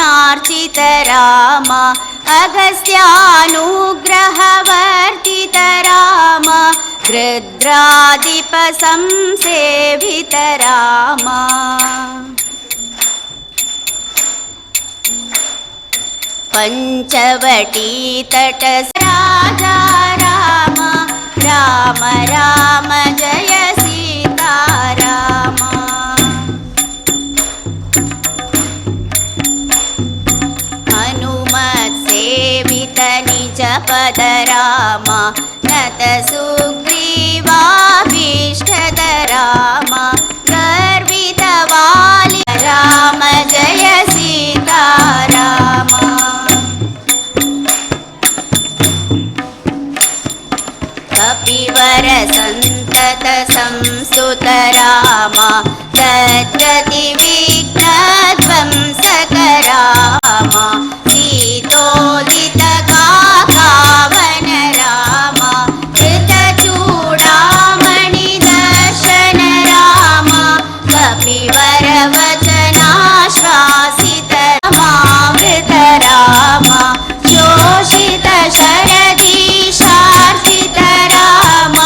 ज्ञानार्चित राम अगस्त्यानुग्रहवर्तित राम गृध्रादिपसंसेवित राम पंचवटीतट राजा राम राम राम जय सीताराम हनुमत् सेवित निज पद राम नत सुग्रीवाभीष्टद राम गर्वित वाली राम जय सीताराम कपिवर संतत संस्तुत राम तज्जति विघ्नध्वंसक राम सीतोदित काकावन राम कृतचूडामणि दर्शन राम कपिवर वचनाश्वासित रामावृत राम शोषित शरदीशार्चित राम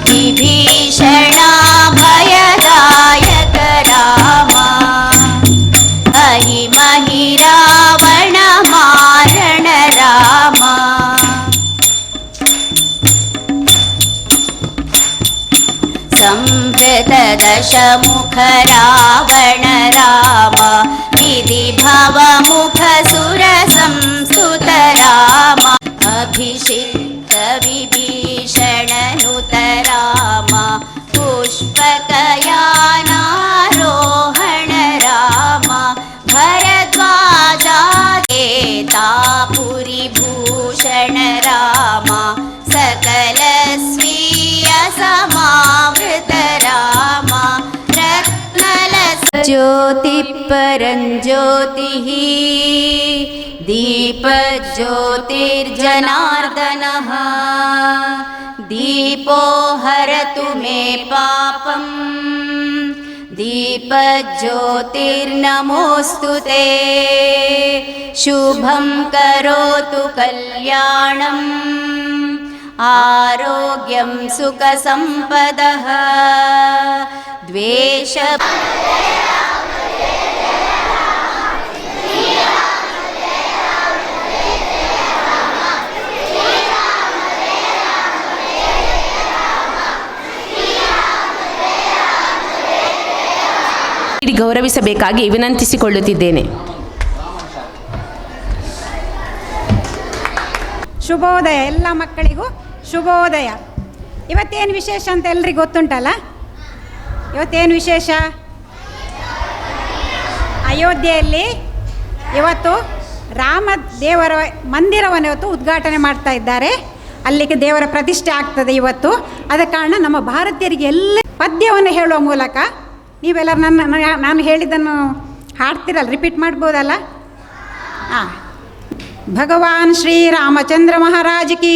विभीषणा भयदायक राम अहिमहि रावण मारण राम संवृत दशमुख रावण राम विधिभवमुख सुर संस्तुत राम अभिषिक्त विभीषणनुत राम पुष्पकयानारोहण राम भरद्वाजापुरीभूषण राम सकल स्वीय समावृत राम रत्नल ज्योतिपरञ्ज्योतिः दीपज्योतिर्जनार्दनः दीपो हरतु मे पापं दीपज्योतिर्नमोऽस्तु ते शुभं करोतु कल्याणम् आरोग्यं सुखसम्पदः द्वेष ಗೌರವಿಸಬೇಕಾಗಿ ವಿನಂತಿಸಿಕೊಳ್ಳುತ್ತಿದ್ದೇನೆ. ಶುಭೋದಯ ಎಲ್ಲ ಮಕ್ಕಳಿಗೂ ಶುಭೋದಯ. ಇವತ್ತೇನು ವಿಶೇಷ ಅಂತ ಎಲ್ರಿಗೂ ಗೊತ್ತುಂಟಲ್ಲ? ಇವತ್ತೇನು ವಿಶೇಷ? ಅಯೋಧ್ಯೆಯಲ್ಲಿ ಇವತ್ತು ರಾಮ ದೇವರ ಮಂದಿರವನ್ನು ಇವತ್ತು ಉದ್ಘಾಟನೆ ಮಾಡ್ತಾ ಇದ್ದಾರೆ. ಅಲ್ಲಿಗೆ ದೇವರ ಪ್ರತಿಷ್ಠೆ ಆಗ್ತದೆ ಇವತ್ತು. ಆದ ಕಾರಣ ನಮ್ಮ ಭಾರತೀಯರಿಗೆ ಎಲ್ಲ ಪದ್ಯವನ್ನು ಹೇಳುವ ಮೂಲಕ ನೀವೆಲ್ಲರೂ ನಾನು ಹೇಳಿದ್ದನ್ನು ಹಾಡ್ತಿರಲ್ಲ, ರಿಪೀಟ್ ಮಾಡ್ಬೋದಲ್ಲ? ಹಾಂ. ಭಗವಾನ್ ಶ್ರೀ ರಾಮಚಂದ್ರ ಮಹಾರಾಜ್ ಕಿ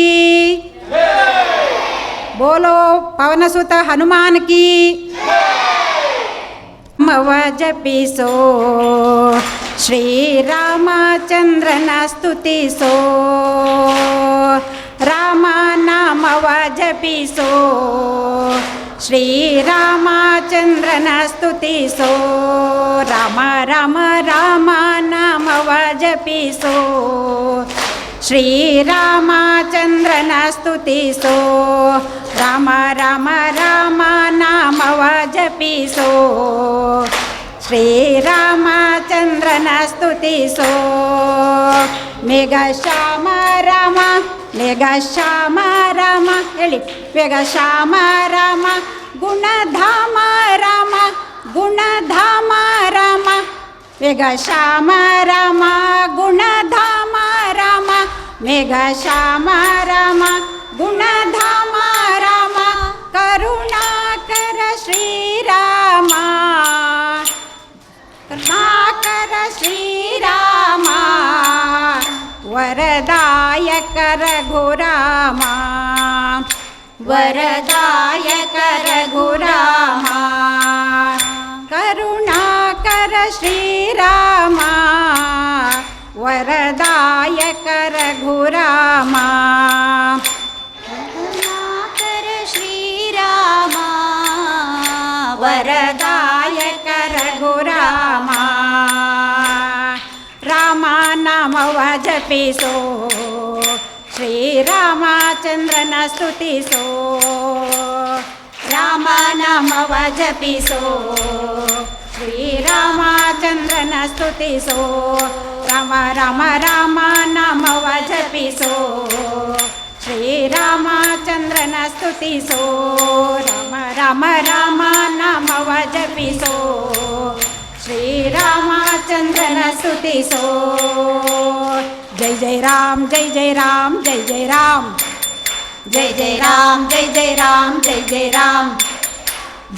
ಬೋಲೋ ಪವನಸುತ ಹನುಮಾನ್ ಕಿ ಮವ ಜಪಿಸೋ ಶ್ರೀರಾಮಚಂದ್ರನ ಸ್ತುತಿಸೋ ರಾಮ ನಾಮವ ಜಪಿಸೋ ಶ್ರೀರಾಮಚಂದ್ರನ ಸ್ತುತಿಸೋ ರಾಮ ರಾಮ ರಾಮ ನಾಮವ ಜಪಿಸೋ ಶ್ರೀರಾಮಚಂದ್ರನ ಸ್ತುತಿಸೋ ರಾಮ ರಾಮ ರಾಮ ನಾಮವ ಜಪಿಸೋ ಶ್ರೀರಾಮಚಂದ್ರನ ಸ್ತುತಿಸೋ ಮೇಘ ಶ್ಯಾಮ ರಾಮ ಮೇಘ ಶ್ಯಾಮ ರಾಮ ಹೇಳಿ ಮೇಘ ಶ್ಯಾಮ ರಾಮ ಗುಣಧಾಮ ರಾಮ ಗುಣಧಾಮ ರಾಮ ಮೇಘ ಶ್ಯಾಮ ರಾಮ ಗುಣಧಾಮ ರಾಮ ಮೇಘ ಶ್ಯಾಮ ರಾಮ ಗುಣಧಾಮ ರಾಮ ಕರುಣಾಕರ ಶ್ರೀರಾಮ ಕರುಣಾಕರ ಶ್ರೀರಾಮ ವರದಾಯಕ ರಘುರಾಮ ವರದಾಯಕ ರಘುರಾಮ ಕರುಣಾಕರ ಶ್ರೀರಾಮ ನಾಮವ ಜಪಿಸೋ, ಶ್ರೀರಾಮಚಂದ್ರನ ಸ್ತುತಿಸೋ. ರಾಮ ನಾಮವ ಜಪಿಸೋ, ಶ್ರೀರಾಮಚಂದ್ರನ ಸ್ತುತಿಸೋ. ರಾಮ ರಾಮ ರಾಮ ನಾಮವ ಜಪಿಸೋ, ಶ್ರೀರಾಮಚಂದ್ರನ ಸ್ತುತಿಸೋ. ರಾಮ ರಾಮ ರಾಮ ನಾಮವ ಜಪಿಸೋ, ಶ್ರೀರಾಮಚಂದ್ರನ ಸ್ತುತಿಸೋ. ಜೈ ಜೈ ರಾಮ್ ಜೈ ಜೈ ರಾಮ್ ಜೈ ಜೈ ರಾಮ್, ಜೈ ಜೈ ರಾಮ್ ಜೈ ಜೈ ರಾಮ್ ಜೈ ಜೈ ರಾಮ್,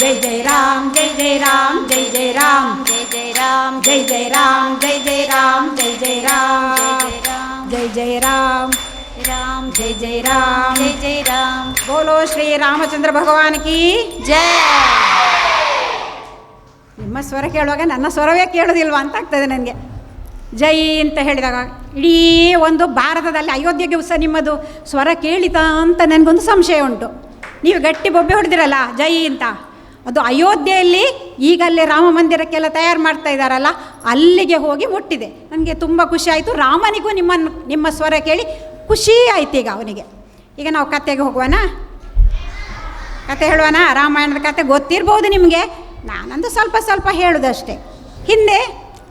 ಜೈ ಜೈ ರಾಮ್ ಜೈ ಜೈ ರಾಮ್ ಜೈ ಜೈ ರಾಮ್, ಜೈ ಜೈ ರಾಮ್ ಜೈ ಜೈ ರಾಮ್ ಜೈ ಜೈ ರಾಮ್ ಜೈ ಜೈ ರಾಮ್, ಜೈ ಜೈ ರಾಮ್ ರಾಮ್ ಜೈ ಜೈ ರಾಮ್. ಜೈ ಜೈ ರಾಮ್. ಬೋಲೋ ಶ್ರೀ ರಾಮಚಂದ್ರ ಭಗವಾನ್ ಕಿ. ಜೈ. ನಿಮ್ಮ ಸ್ವರ ಕೇಳುವಾಗ ನನ್ನ ಸ್ವರವೇ ಕೇಳೋದಿಲ್ವಾ ಅಂತ ಆಗ್ತದೆ ನನಗೆ. ಜೈ ಅಂತ ಹೇಳಿದಾಗ ಇಡೀ ಒಂದು ಭಾರತದಲ್ಲಿ ಅಯೋಧ್ಯೆಗೆ ಸಹ ನಿಮ್ಮದು ಸ್ವರ ಕೇಳಿತಾ ಅಂತ ನನಗೊಂದು ಸಂಶಯ ಉಂಟು. ನೀವು ಗಟ್ಟಿ ಬೊಬ್ಬೆ ಹೊಡೆದಿರಲ್ಲ ಜೈ ಅಂತ, ಅದು ಅಯೋಧ್ಯೆಯಲ್ಲಿ ಈಗ ಅಲ್ಲೇ ರಾಮ ಮಂದಿರಕ್ಕೆಲ್ಲ ತಯಾರು ಮಾಡ್ತಾ ಇದ್ದಾರಲ್ಲ, ಅಲ್ಲಿಗೆ ಹೋಗಿ ಮುಟ್ಟಿದೆ. ನನಗೆ ತುಂಬ ಖುಷಿ ಆಯಿತು. ರಾಮನಿಗೂ ನಿಮ್ಮ ಸ್ವರ ಕೇಳಿ ಖುಷಿ ಆಯ್ತು ಈಗ ಅವನಿಗೆ. ಈಗ ನಾವು ಕತೆಗೆ ಹೋಗುವನಾ, ಕತೆ ಹೇಳುವನಾ? ರಾಮಾಯಣದ ಕತೆ ಗೊತ್ತಿರ್ಬೋದು ನಿಮಗೆ, ನಾನಂದು ಸ್ವಲ್ಪ ಸ್ವಲ್ಪ ಹೇಳುದಷ್ಟೇ. ಹಿಂದೆ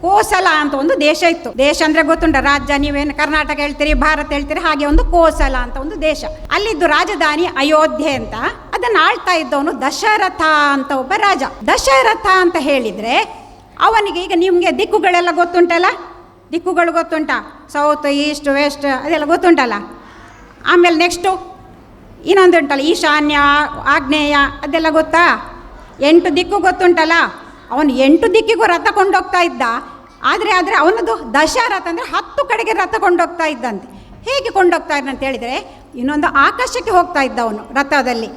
ಕೋಸಲ ಅಂತ ಒಂದು ದೇಶ ಇತ್ತು. ದೇಶ ಅಂದರೆ ಗೊತ್ತುಂಟ, ರಾಜ್ಯ. ನೀವೇನು ಕರ್ನಾಟಕ ಹೇಳ್ತೀರಿ, ಭಾರತ ಹೇಳ್ತೀರಿ, ಹಾಗೆ ಒಂದು ಕೋಸಲ ಅಂತ ಒಂದು ದೇಶ. ಅಲ್ಲಿದ್ದು ರಾಜಧಾನಿ ಅಯೋಧ್ಯೆ ಅಂತ. ಅದನ್ನು ಆಳ್ತಾ ಇದ್ದವನು ದಶರಥ ಅಂತ ಒಬ್ಬ ರಾಜ. ದಶರಥ ಅಂತ ಹೇಳಿದರೆ ಅವನಿಗೆ, ಈಗ ನಿಮಗೆ ದಿಕ್ಕುಗಳೆಲ್ಲ ಗೊತ್ತುಂಟಲ್ಲ, ದಿಕ್ಕುಗಳು ಗೊತ್ತುಂಟ, ಸೌತ್ ಈಸ್ಟ್ ವೆಸ್ಟ್ ಅದೆಲ್ಲ ಗೊತ್ತುಂಟಲ್ಲ. ಆಮೇಲೆ ನೆಕ್ಸ್ಟು ಇನ್ನೊಂದು ಉಂಟಲ್ಲ, ಈಶಾನ್ಯ ಆಗ್ನೇಯ ಅದೆಲ್ಲ ಗೊತ್ತಾ? 8 ದಿಕ್ಕು ಗೊತ್ತುಂಟಲ್ಲ. ಅವನು 8 ದಿಕ್ಕಿಗೂ ರಥ ಕೊಂಡೋಗ್ತಾ ಇದ್ದ. ಆದರೆ ಅವನದು ದಶರಥ ಅಂದರೆ 10 ಕಡೆಗೆ ರಥ ಕೊಂಡೋಗ್ತಾ ಇದ್ದಂತೆ. ಹೇಗೆ ಕೊಂಡೋಗ್ತಾ ಇದ್ದ ಅಂತ ಹೇಳಿದರೆ, ಇನ್ನೊಂದು ಆಕಾಶಕ್ಕೆ ಹೋಗ್ತಾ ಇದ್ದ ಅವನು ರಥದಲ್ಲಿ,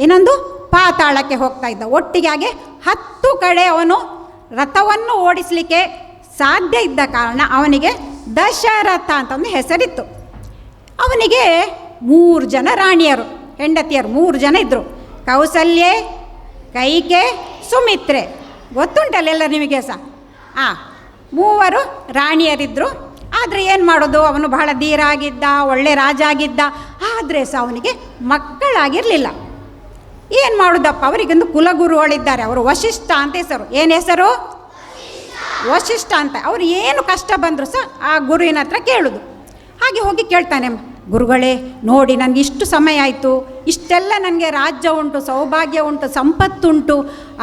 ಇನ್ನೊಂದು ಪಾತಾಳಕ್ಕೆ ಹೋಗ್ತಾ ಇದ್ದ. ಒಟ್ಟಿಗೆ ಹಾಗೆ 10 ಕಡೆ ಅವನು ರಥವನ್ನು ಓಡಿಸಲಿಕ್ಕೆ ಸಾಧ್ಯ ಇದ್ದ ಕಾರಣ ಅವನಿಗೆ ದಶರಥ ಅಂತ ಒಂದು ಹೆಸರಿತ್ತು. ಅವನಿಗೆ 3 ಜನ ರಾಣಿಯರು, ಹೆಂಡತಿಯರು 3 ಜನ ಇದ್ದರು. ಕೌಸಲ್ಯೆ, ಕೈಕೆ, ಸುಮಿತ್ರೆ. ಗೊತ್ತುಂಟಲ್ಲ ಎಲ್ಲ ನಿಮಗೆ ಸಹ. 3 ರಾಣಿಯರಿದ್ದರು. ಆದರೆ ಏನು ಮಾಡೋದು, ಅವನು ಬಹಳ ಧೀರ ಆಗಿದ್ದ, ಒಳ್ಳೆ ರಾಜ ಆಗಿದ್ದ. ಆದರೆ ಸಹ ಅವನಿಗೆ ಮಕ್ಕಳಾಗಿರಲಿಲ್ಲ. ಏನು ಮಾಡೋದಪ್ಪ, ಅವರಿಗೊಂದು ಕುಲಗುರುಗಳಿದ್ದಾರೆ, ಅವರು ವಶಿಷ್ಠ ಅಂತ ಹೆಸರು. ಏನು ಹೆಸರು? ವಶಿಷ್ಠ ಅಂತ. ಅವರು ಏನು ಕಷ್ಟ ಬಂದರೂ ಸಹ ಆ ಗುರುವಿನ ಹತ್ರ ಕೇಳೋದು. ಹಾಗೆ ಹೋಗಿ ಕೇಳ್ತಾನೆ, ಗುರುಗಳೇ ನೋಡಿ, ನನಗೆ ಇಷ್ಟು ಸಮಯ ಆಯಿತು, ಇಷ್ಟೆಲ್ಲ ನನಗೆ ರಾಜ್ಯ ಉಂಟು, ಸೌಭಾಗ್ಯ ಉಂಟು, ಸಂಪತ್ತುಂಟು,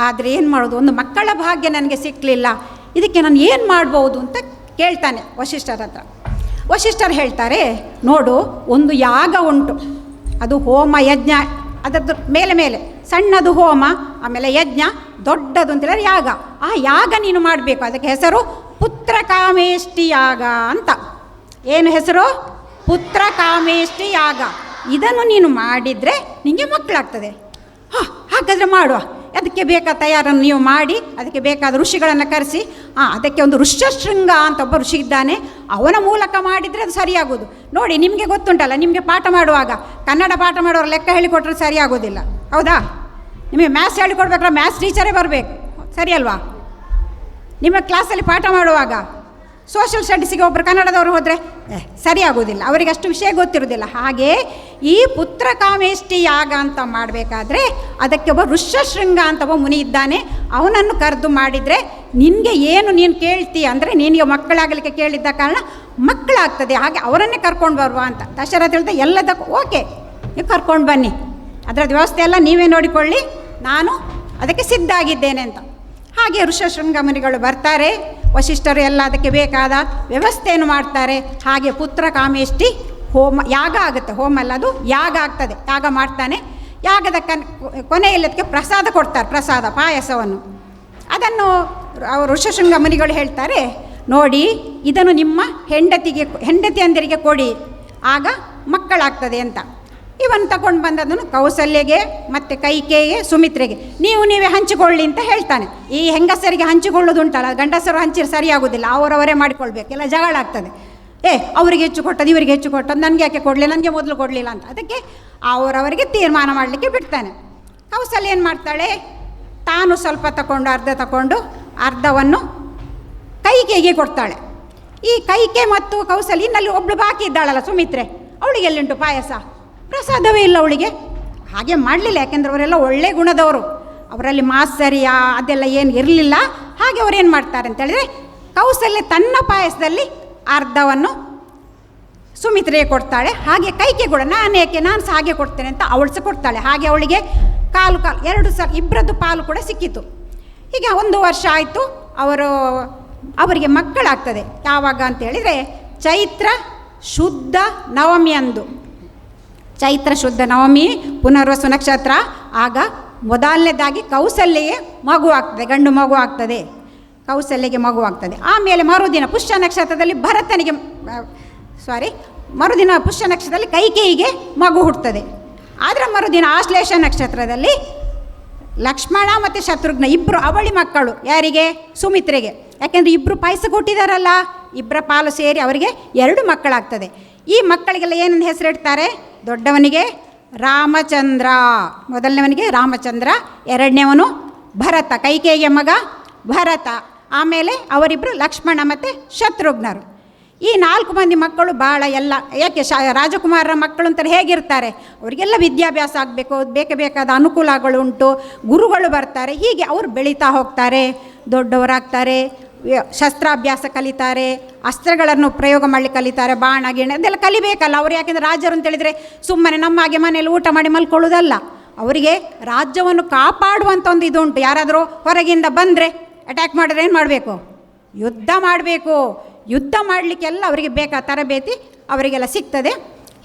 ಆದರೆ ಏನು ಮಾಡೋದು, ಒಂದು ಮಕ್ಕಳ ಭಾಗ್ಯ ನನಗೆ ಸಿಕ್ಕಲಿಲ್ಲ, ಇದಕ್ಕೆ ನಾನು ಏನು ಮಾಡ್ಬೋದು ಅಂತ ಕೇಳ್ತಾನೆ ವಶಿಷ್ಠರ ಹತ್ರ. ವಶಿಷ್ಠರು ಹೇಳ್ತಾರೆ, ನೋಡು, ಒಂದು ಯಾಗ ಉಂಟು, ಅದು ಹೋಮ ಯಜ್ಞ, ಅದರದ್ದು ಮೇಲೆ ಸಣ್ಣದು ಹೋಮ, ಆಮೇಲೆ ಯಜ್ಞ, ದೊಡ್ಡದು ಅಂತೇಳಿದ್ರೆ ಯಾಗ. ಆ ಯಾಗ ನೀನು ಮಾಡಬೇಕು. ಅದಕ್ಕೆ ಹೆಸರು ಪುತ್ರಕಾಮೇಷ್ಟಿ ಯಾಗ ಅಂತ. ಏನು ಹೆಸರು? ಪುತ್ರಕಾಮೇಷ್ಟಿ ಯಾಗ. ಇದನ್ನು ನೀನು ಮಾಡಿದರೆ ನಿಮಗೆ ಮಕ್ಕಳಾಗ್ತದೆ. ಹಾಗಾದರೆ ಮಾಡುವ. ಅದಕ್ಕೆ ಬೇಕಾದ ತಯಾರನ್ನು ನೀವು ಮಾಡಿ, ಅದಕ್ಕೆ ಬೇಕಾದ ಋಷಿಗಳನ್ನು ಕರೆಸಿ, ಅದಕ್ಕೆ ಒಂದು ಋಷ್ಯಶೃಂಗ ಅಂತ ಒಬ್ಬ ಋಷಿ ಇದ್ದಾನೆ, ಅವನ ಮೂಲಕ ಮಾಡಿದರೆ ಅದು ಸರಿಯಾಗೋದು. ನೋಡಿ, ನಿಮಗೆ ಗೊತ್ತುಂಟಲ್ಲ, ನಿಮಗೆ ಪಾಠ ಮಾಡುವಾಗ ಕನ್ನಡ ಪಾಠ ಮಾಡೋರು ಲೆಕ್ಕ ಹೇಳಿಕೊಟ್ರೆ ಸರಿಯಾಗೋದಿಲ್ಲ, ಹೌದಾ? ನಿಮಗೆ ಮ್ಯಾಥ್ಸ್ ಹೇಳಿಕೊಡ್ಬೇಕಾದ್ರೆ ಮ್ಯಾಥ್ಸ್ ಟೀಚರೇ ಬರಬೇಕು, ಸರಿ ಅಲ್ವಾ? ನಿಮ್ಮ ಕ್ಲಾಸಲ್ಲಿ ಪಾಠ ಮಾಡುವಾಗ ಸೋಷಿಯಲ್ ಸ್ಟಡೀಸಿಗೆ ಒಬ್ಬರು ಕನ್ನಡದವರು ಹೋದರೆ ಸರಿಯಾಗೋದಿಲ್ಲ, ಅವರಿಗೆ ಅಷ್ಟು ವಿಷಯ ಗೊತ್ತಿರೋದಿಲ್ಲ. ಹಾಗೆ ಈ ಪುತ್ರಕಾಮೇಷ್ಟಿ ಯಾಗ ಅಂತ ಮಾಡಬೇಕಾದ್ರೆ ಅದಕ್ಕೆ ಒಬ್ಬ ಋಷ್ಯಶೃಂಗ ಅಂತ ಒಬ್ಬ ಮುನಿ ಇದ್ದಾನೆ, ಅವನನ್ನು ಕರೆದು ಮಾಡಿದರೆ ನಿನಗೆ ಏನು ನೀನು ಕೇಳ್ತೀಯ ಅಂದರೆ, ನಿನಗೆ ಮಕ್ಕಳಾಗಲಿಕ್ಕೆ ಕೇಳಿದ್ದ ಕಾರಣ ಮಕ್ಕಳಾಗ್ತದೆ, ಹಾಗೆ ಅವರನ್ನೇ ಕರ್ಕೊಂಡು ಬರುವ ಅಂತ. ದಶರಥ ಹೇಳ್ದೆ, ಎಲ್ಲದಕ್ಕೂ ಓಕೆ, ನೀವು ಕರ್ಕೊಂಡು ಬನ್ನಿ, ಅದರದ್ದು ವ್ಯವಸ್ಥೆ ಎಲ್ಲ ನೀವೇ ನೋಡಿಕೊಳ್ಳಿ, ನಾನು ಅದಕ್ಕೆ ಸಿದ್ಧ ಆಗಿದ್ದೇನೆ ಅಂತ. ಹಾಗೆ ಋಷ್ಯಶೃಂಗ ಮುನಿಗಳು ಬರ್ತಾರೆ, ವಶಿಷ್ಠರು ಎಲ್ಲ ಅದಕ್ಕೆ ಬೇಕಾದ ವ್ಯವಸ್ಥೆಯನ್ನು ಮಾಡ್ತಾರೆ. ಹಾಗೆ ಪುತ್ರಕಾಮೇಷ್ಟಿ ಹೋಮ ಯಾಗ ಆಗುತ್ತೆ. ಹೋಮ ಅಲ್ಲ, ಅದು ಯಾಗ ಆಗ್ತದೆ. ಯಾಗ ಮಾಡ್ತಾನೆ. ಯಾಗದ ಕೊನೆಯಲ್ಲದಕ್ಕೆ ಪ್ರಸಾದ ಕೊಡ್ತಾರೆ, ಪ್ರಸಾದ ಪಾಯಸವನ್ನು. ಅದನ್ನು ಅವರು ಋಷ್ಯಶೃಂಗ ಮುನಿಗಳು ಹೇಳ್ತಾರೆ, ನೋಡಿ, ಇದನ್ನು ನಿಮ್ಮ ಹೆಂಡತಿಯಂದಿರಿಗೆ ಕೊಡಿ, ಆಗ ಮಕ್ಕಳಾಗ್ತದೆ ಅಂತ. ಇವನ್ನು ತಗೊಂಡು ಬಂದದನ್ನು ಕೌಸಲ್ಯಗೆ ಮತ್ತು ಕೈಕೇಯಿಗೆ, ಸುಮಿತ್ರೆಗೆ ನೀವೇ ಹಂಚಿಕೊಳ್ಳಿ ಅಂತ ಹೇಳ್ತಾನೆ. ಈ ಹೆಂಗಸರಿಗೆ ಹಂಚಿಕೊಳ್ಳೋದುಂಟಲ್ಲ, ಗಂಡಸರು ಹಂಚಿರು ಸರಿಯಾಗೋದಿಲ್ಲ, ಅವರವರೇ ಮಾಡಿಕೊಳ್ಬೇಕು, ಎಲ್ಲ ಜಗಳ ಆಗ್ತದೆ. ಅವರಿಗೆ ಹೆಚ್ಚು ಕೊಟ್ಟದ್ದು, ಇವರಿಗೆ ಹೆಚ್ಚು ಕೊಟ್ಟದ್ದು, ನನಗೆ ಯಾಕೆ ಕೊಡಲಿಲ್ಲ, ನನಗೆ ಮೊದಲು ಕೊಡಲಿಲ್ಲ ಅಂತ. ಅದಕ್ಕೆ ಅವರವರಿಗೆ ತೀರ್ಮಾನ ಮಾಡಲಿಕ್ಕೆ ಬಿಡ್ತಾನೆ. ಕೌಸಲ್ಯ ಏನು ಮಾಡ್ತಾಳೆ, ತಾನು ಸ್ವಲ್ಪ ತಗೊಂಡು ಅರ್ಧವನ್ನು ಕೈಕೇಯಿಗೆ ಕೊಡ್ತಾಳೆ. ಈ ಕೈಕೆ ಮತ್ತು ಕೌಸಲ್ಯ ಇನ್ನಲ್ಲಿ ಒಬ್ಳು ಬಾಕಿ ಇದ್ದಾಳಲ್ಲ ಸುಮಿತ್ರೆ, ಅವಳಿಗೆ ಎಲ್ಲಿಂಟು ಪಾಯಸ? ಪ್ರಸಾದವೇ ಇಲ್ಲ ಅವಳಿಗೆ. ಹಾಗೆ ಮಾಡಲಿಲ್ಲ, ಯಾಕೆಂದರೆ ಅವರೆಲ್ಲ ಒಳ್ಳೆ ಗುಣದವರು, ಅವರಲ್ಲಿ ಮಾತ್ಸರ್ಯ ಅದೆಲ್ಲ ಏನು ಇರಲಿಲ್ಲ. ಹಾಗೆ ಅವ್ರು ಏನು ಮಾಡ್ತಾರೆ ಅಂತೇಳಿದರೆ, ಕೌಸಲ್ಯ ತನ್ನ ಪಾಯಸದಲ್ಲಿ ಅರ್ಧವನ್ನು ಸುಮಿತ್ರೆಗೆ ಕೊಡ್ತಾಳೆ. ಹಾಗೆ ಕೈಕೆ ಕೂಡ ನಾನು ಸಹ ಹಾಗೆ ಕೊಡ್ತೇನೆ ಅಂತ ಅವಳು ಸಹ ಕೊಡ್ತಾಳೆ. ಹಾಗೆ ಅವಳಿಗೆ ಕಾಲು ಎರಡು ಸಲ ಇಬ್ಬರದ್ದು ಪಾಲು ಕೂಡ ಸಿಕ್ಕಿತು. ಹೀಗೆ 1 ವರ್ಷ ಆಯಿತು. ಅವರಿಗೆ ಮಕ್ಕಳಾಗ್ತದೆ. ಯಾವಾಗ ಅಂತೇಳಿದರೆ ಚೈತ್ರ ಶುದ್ಧ ನವಮಿ ಅಂದು. ಚೈತ್ರ ಶುದ್ಧ ನವಮಿ ಪುನರ್ವಸು ನಕ್ಷತ್ರ. ಆಗ ಮೊದಲನೇದಾಗಿ ಕೌಸಲ್ಯಗೆ ಮಗು ಆಗ್ತದೆ, ಗಂಡು ಮಗು ಆಗ್ತದೆ, ಕೌಸಲ್ಯಗೆ ಮಗು ಆಗ್ತದೆ. ಆಮೇಲೆ ಮರುದಿನ ಪುಷ್ಯ ನಕ್ಷತ್ರದಲ್ಲಿ ಮರುದಿನ ಪುಷ್ಯ ನಕ್ಷತ್ರದಲ್ಲಿ ಕೈಕೇಯಿಗೆ ಮಗು ಹುಟ್ಟುತ್ತದೆ. ಅದರ ಮರುದಿನ ಆಶ್ಲೇಷ ನಕ್ಷತ್ರದಲ್ಲಿ ಲಕ್ಷ್ಮಣ ಮತ್ತು ಶತ್ರುಘ್ನ ಇಬ್ಬರು ಅವಳಿ ಮಕ್ಕಳು. ಯಾರಿಗೆ? ಸುಮಿತ್ರೆಗೆ. ಯಾಕೆಂದರೆ ಇಬ್ಬರು ಪಾಯಸ ಕೊಟ್ಟಿದ್ದಾರಲ್ಲ, ಇಬ್ಬರ ಪಾಲು ಸೇರಿ ಅವರಿಗೆ 2 ಮಕ್ಕಳಾಗ್ತದೆ. ಈ ಮಕ್ಕಳಿಗೆಲ್ಲ ಏನನ್ನು ಹೆಸರಿಡ್ತಾರೆ? ದೊಡ್ಡವನಿಗೆ ರಾಮಚಂದ್ರ, ಮೊದಲನೇವನಿಗೆ ರಾಮಚಂದ್ರ, ಎರಡನೇವನು ಭರತ, ಕೈಕೇಯಿಗೆ ಮಗ ಭರತ. ಆಮೇಲೆ ಅವರಿಬ್ಬರು ಲಕ್ಷ್ಮಣ ಮತ್ತು ಶತ್ರುಘ್ನರು. ಈ 4 ಮಂದಿ ಮಕ್ಕಳು ಭಾಳ ಎಲ್ಲ, ಯಾಕೆ ರಾಜಕುಮಾರರ ಮಕ್ಕಳು ಅಂತಾರೆ ಹೇಗಿರ್ತಾರೆ, ಅವರಿಗೆಲ್ಲ ವಿದ್ಯಾಭ್ಯಾಸ ಆಗಬೇಕು, ಬೇಕಾದ ಅನುಕೂಲಗಳು ಉಂಟು, ಗುರುಗಳು ಬರ್ತಾರೆ. ಹೀಗೆ ಅವರು ಬೆಳೀತಾ ಹೋಗ್ತಾರೆ, ದೊಡ್ಡವರಾಗ್ತಾರೆ, ಶಸ್ತ್ರಾಭ್ಯಾಸ ಕಲಿತಾರೆ, ಅಸ್ತ್ರಗಳನ್ನು ಪ್ರಯೋಗ ಮಾಡಲಿಕ್ಕೆ ಕಲಿತಾರೆ, ಬಾಣ ಗಿಣ ಅದೆಲ್ಲ ಕಲಿಬೇಕಲ್ಲ ಅವರು. ಯಾಕೆಂದರೆ ರಾಜರು ಅಂತೇಳಿದರೆ ಸುಮ್ಮನೆ ನಮ್ಮ ಹಾಗೆ ಮನೆಯಲ್ಲಿ ಊಟ ಮಾಡಿ ಮಲ್ಕೊಳ್ಳೋದಲ್ಲ, ಅವರಿಗೆ ರಾಜ್ಯವನ್ನು ಕಾಪಾಡುವಂಥ ಒಂದು ಇದು ಉಂಟು. ಯಾರಾದರೂ ಹೊರಗಿಂದ ಬಂದರೆ ಅಟ್ಯಾಕ್ ಮಾಡಿದ್ರೆ ಏನು ಮಾಡಬೇಕು? ಯುದ್ಧ ಮಾಡಬೇಕು. ಯುದ್ಧ ಮಾಡಲಿಕ್ಕೆಲ್ಲ ಅವರಿಗೆ ಬೇಕಾದ ತರಬೇತಿ ಅವರಿಗೆಲ್ಲ ಸಿಗ್ತದೆ.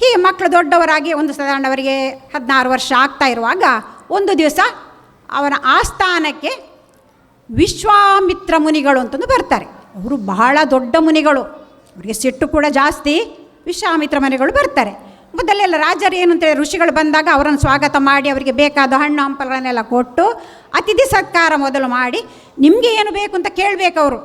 ಹೀಗೆ ಮಕ್ಕಳು ದೊಡ್ಡವರಾಗಿ ಸಾಧಾರಣ ಅವರಿಗೆ 16 ವರ್ಷ ಆಗ್ತಾ ಇರುವಾಗ ಒಂದು ದಿವಸ ಅವನ ಆಸ್ಥಾನಕ್ಕೆ ವಿಶ್ವಾಮಿತ್ರ ಮುನಿಗಳು ಅಂತಂದು ಬರ್ತಾರೆ. ಅವರು ಬಹಳ ದೊಡ್ಡ ಮುನಿಗಳು, ಅವರಿಗೆ ಸಿಟ್ಟು ಕೂಡ ಜಾಸ್ತಿ. ವಿಶ್ವಾಮಿತ್ರ ಮುನಿಗಳು ಬರ್ತಾರೆ. ಮೊದಲೆಲ್ಲ ರಾಜರು ಏನು ಅಂತೇಳಿ ಋಷಿಗಳು ಬಂದಾಗ ಅವರನ್ನು ಸ್ವಾಗತ ಮಾಡಿ ಅವರಿಗೆ ಬೇಕಾದ ಹಣ್ಣು ಹಂಪಲನ್ನೆಲ್ಲ ಕೊಟ್ಟು ಅತಿಥಿ ಸತ್ಕಾರ ಮೊದಲು ಮಾಡಿ ನಿಮಗೆ ಏನು ಬೇಕು ಅಂತ ಕೇಳಬೇಕು ಅವರು.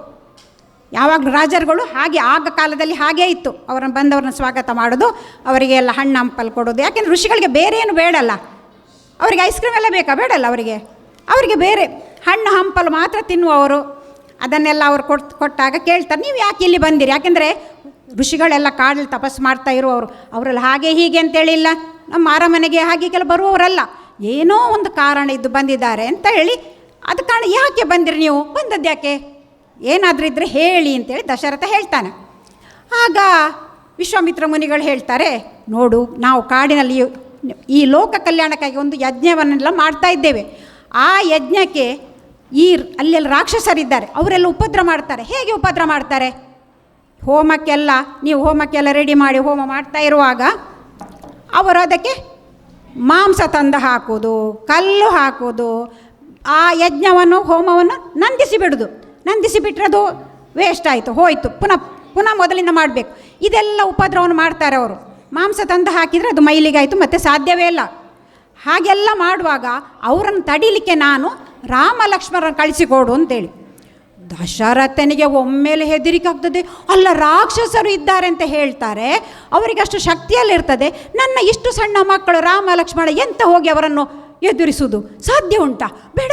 ಯಾವಾಗಲೂ ರಾಜರುಗಳು ಹಾಗೆ, ಆಗ ಕಾಲದಲ್ಲಿ ಹಾಗೇ ಇತ್ತು. ಅವರನ್ನು ಬಂದವ್ರನ್ನ ಸ್ವಾಗತ ಮಾಡೋದು, ಅವರಿಗೆ ಎಲ್ಲ ಹಣ್ಣು ಹಂಪಲು ಕೊಡೋದು. ಯಾಕೆಂದರೆ ಋಷಿಗಳಿಗೆ ಬೇರೆ ಏನು ಬೇಡಲ್ಲ, ಅವರಿಗೆ ಐಸ್ ಕ್ರೀಮ್ ಎಲ್ಲ ಬೇಕಾ? ಬೇಡಲ್ಲ ಅವರಿಗೆ ಬೇರೆ ಹಣ್ಣು ಹಂಪಲು ಮಾತ್ರ ತಿನ್ನುವವರು. ಅದನ್ನೆಲ್ಲ ಅವರು ಕೊಟ್ಟಾಗ ಕೇಳ್ತಾರೆ, ನೀವು ಯಾಕೆ ಇಲ್ಲಿ ಬಂದಿರಿ? ಯಾಕೆಂದರೆ ಋಷಿಗಳೆಲ್ಲ ಕಾಡಲ್ಲಿ ತಪಸ್ಸು ಮಾಡ್ತಾ ಇರುವವರು, ಅವರೆಲ್ಲ ಹಾಗೆ ಹೀಗೆ ಅಂತೇಳಿಲ್ಲ, ನಮ್ಮ ಅರಮನೆಗೆ ಹಾಗೀಗೆಲ್ಲ ಬರುವವರಲ್ಲ, ಏನೋ ಒಂದು ಕಾರಣ ಇದ್ದು ಬಂದಿದ್ದಾರೆ ಅಂತ ಹೇಳಿ, ಅದು ಕಾರಣ ಯಾಕೆ ಬಂದಿರಿ ನೀವು? ಬಂದದ್ದು ಯಾಕೆ? ಏನಾದರೂ ಇದ್ದರೆ ಹೇಳಿ ಅಂತೇಳಿ ದಶರಥ ಹೇಳ್ತಾನೆ. ಆಗ ವಿಶ್ವಾಮಿತ್ರ ಮುನಿಗಳು ಹೇಳ್ತಾರೆ, ನೋಡು, ನಾವು ಕಾಡಿನಲ್ಲಿ ಈ ಲೋಕ ಕಲ್ಯಾಣಕ್ಕಾಗಿ ಒಂದು ಯಜ್ಞವನ್ನೆಲ್ಲ ಮಾಡ್ತಾ ಇದ್ದೇವೆ. ಆ ಯಜ್ಞಕ್ಕೆ ಅಲ್ಲೆಲ್ಲ ರಾಕ್ಷಸರಿದ್ದಾರೆ, ಅವರೆಲ್ಲ ಉಪದ್ರ ಮಾಡ್ತಾರೆ. ಹೇಗೆ ಉಪದ್ರ ಮಾಡ್ತಾರೆ? ನೀವು ಹೋಮಕ್ಕೆಲ್ಲ ರೆಡಿ ಮಾಡಿ ಹೋಮ ಮಾಡ್ತಾ ಇರುವಾಗ ಅವರು ಅದಕ್ಕೆ ಮಾಂಸ ತಂದು ಹಾಕೋದು, ಕಲ್ಲು ಹಾಕೋದು, ಆ ಯಜ್ಞವನ್ನು ಹೋಮವನ್ನು ನಂದಿಸಿ ಬಿಟ್ಟರೆ ಅದು ವೇಸ್ಟ್ ಆಯಿತು, ಹೋಯಿತು, ಪುನಃ ಮೊದಲಿಂದ ಮಾಡಬೇಕು. ಇದೆಲ್ಲ ಉಪದ್ರವವನ್ನು ಮಾಡ್ತಾರೆ ಅವರು. ಮಾಂಸ ತಂದು ಹಾಕಿದರೆ ಅದು ಮೈಲಿಗಾಯಿತು, ಮತ್ತು ಸಾಧ್ಯವೇ ಇಲ್ಲ. ಹಾಗೆಲ್ಲ ಮಾಡುವಾಗ ಅವರನ್ನು ತಡೀಲಿಕ್ಕೆ ನಾನು ರಾಮ ಲಕ್ಷ್ಮಣರನ್ನು ಕಳಿಸಿಕೊಡು ಅಂತೇಳಿ. ದಶರಥನಿಗೆ ಒಮ್ಮೆಲೆ ಹೆದರಿಕೆ ಆಗ್ತದೆ. ಅಲ್ಲ, ರಾಕ್ಷಸರು ಇದ್ದಾರೆ ಅಂತ ಹೇಳ್ತಾರೆ, ಅವರಿಗೆ ಅಷ್ಟು ಶಕ್ತಿಯಲ್ಲಿರ್ತದೆ, ನನ್ನ ಇಷ್ಟು ಸಣ್ಣ ಮಕ್ಕಳು ರಾಮ ಲಕ್ಷ್ಮಣ ಎಂತ ಹೋಗಿ ಅವರನ್ನು ಎದುರಿಸುವುದು ಸಾಧ್ಯ ಉಂಟಾ? ಬೇಡ,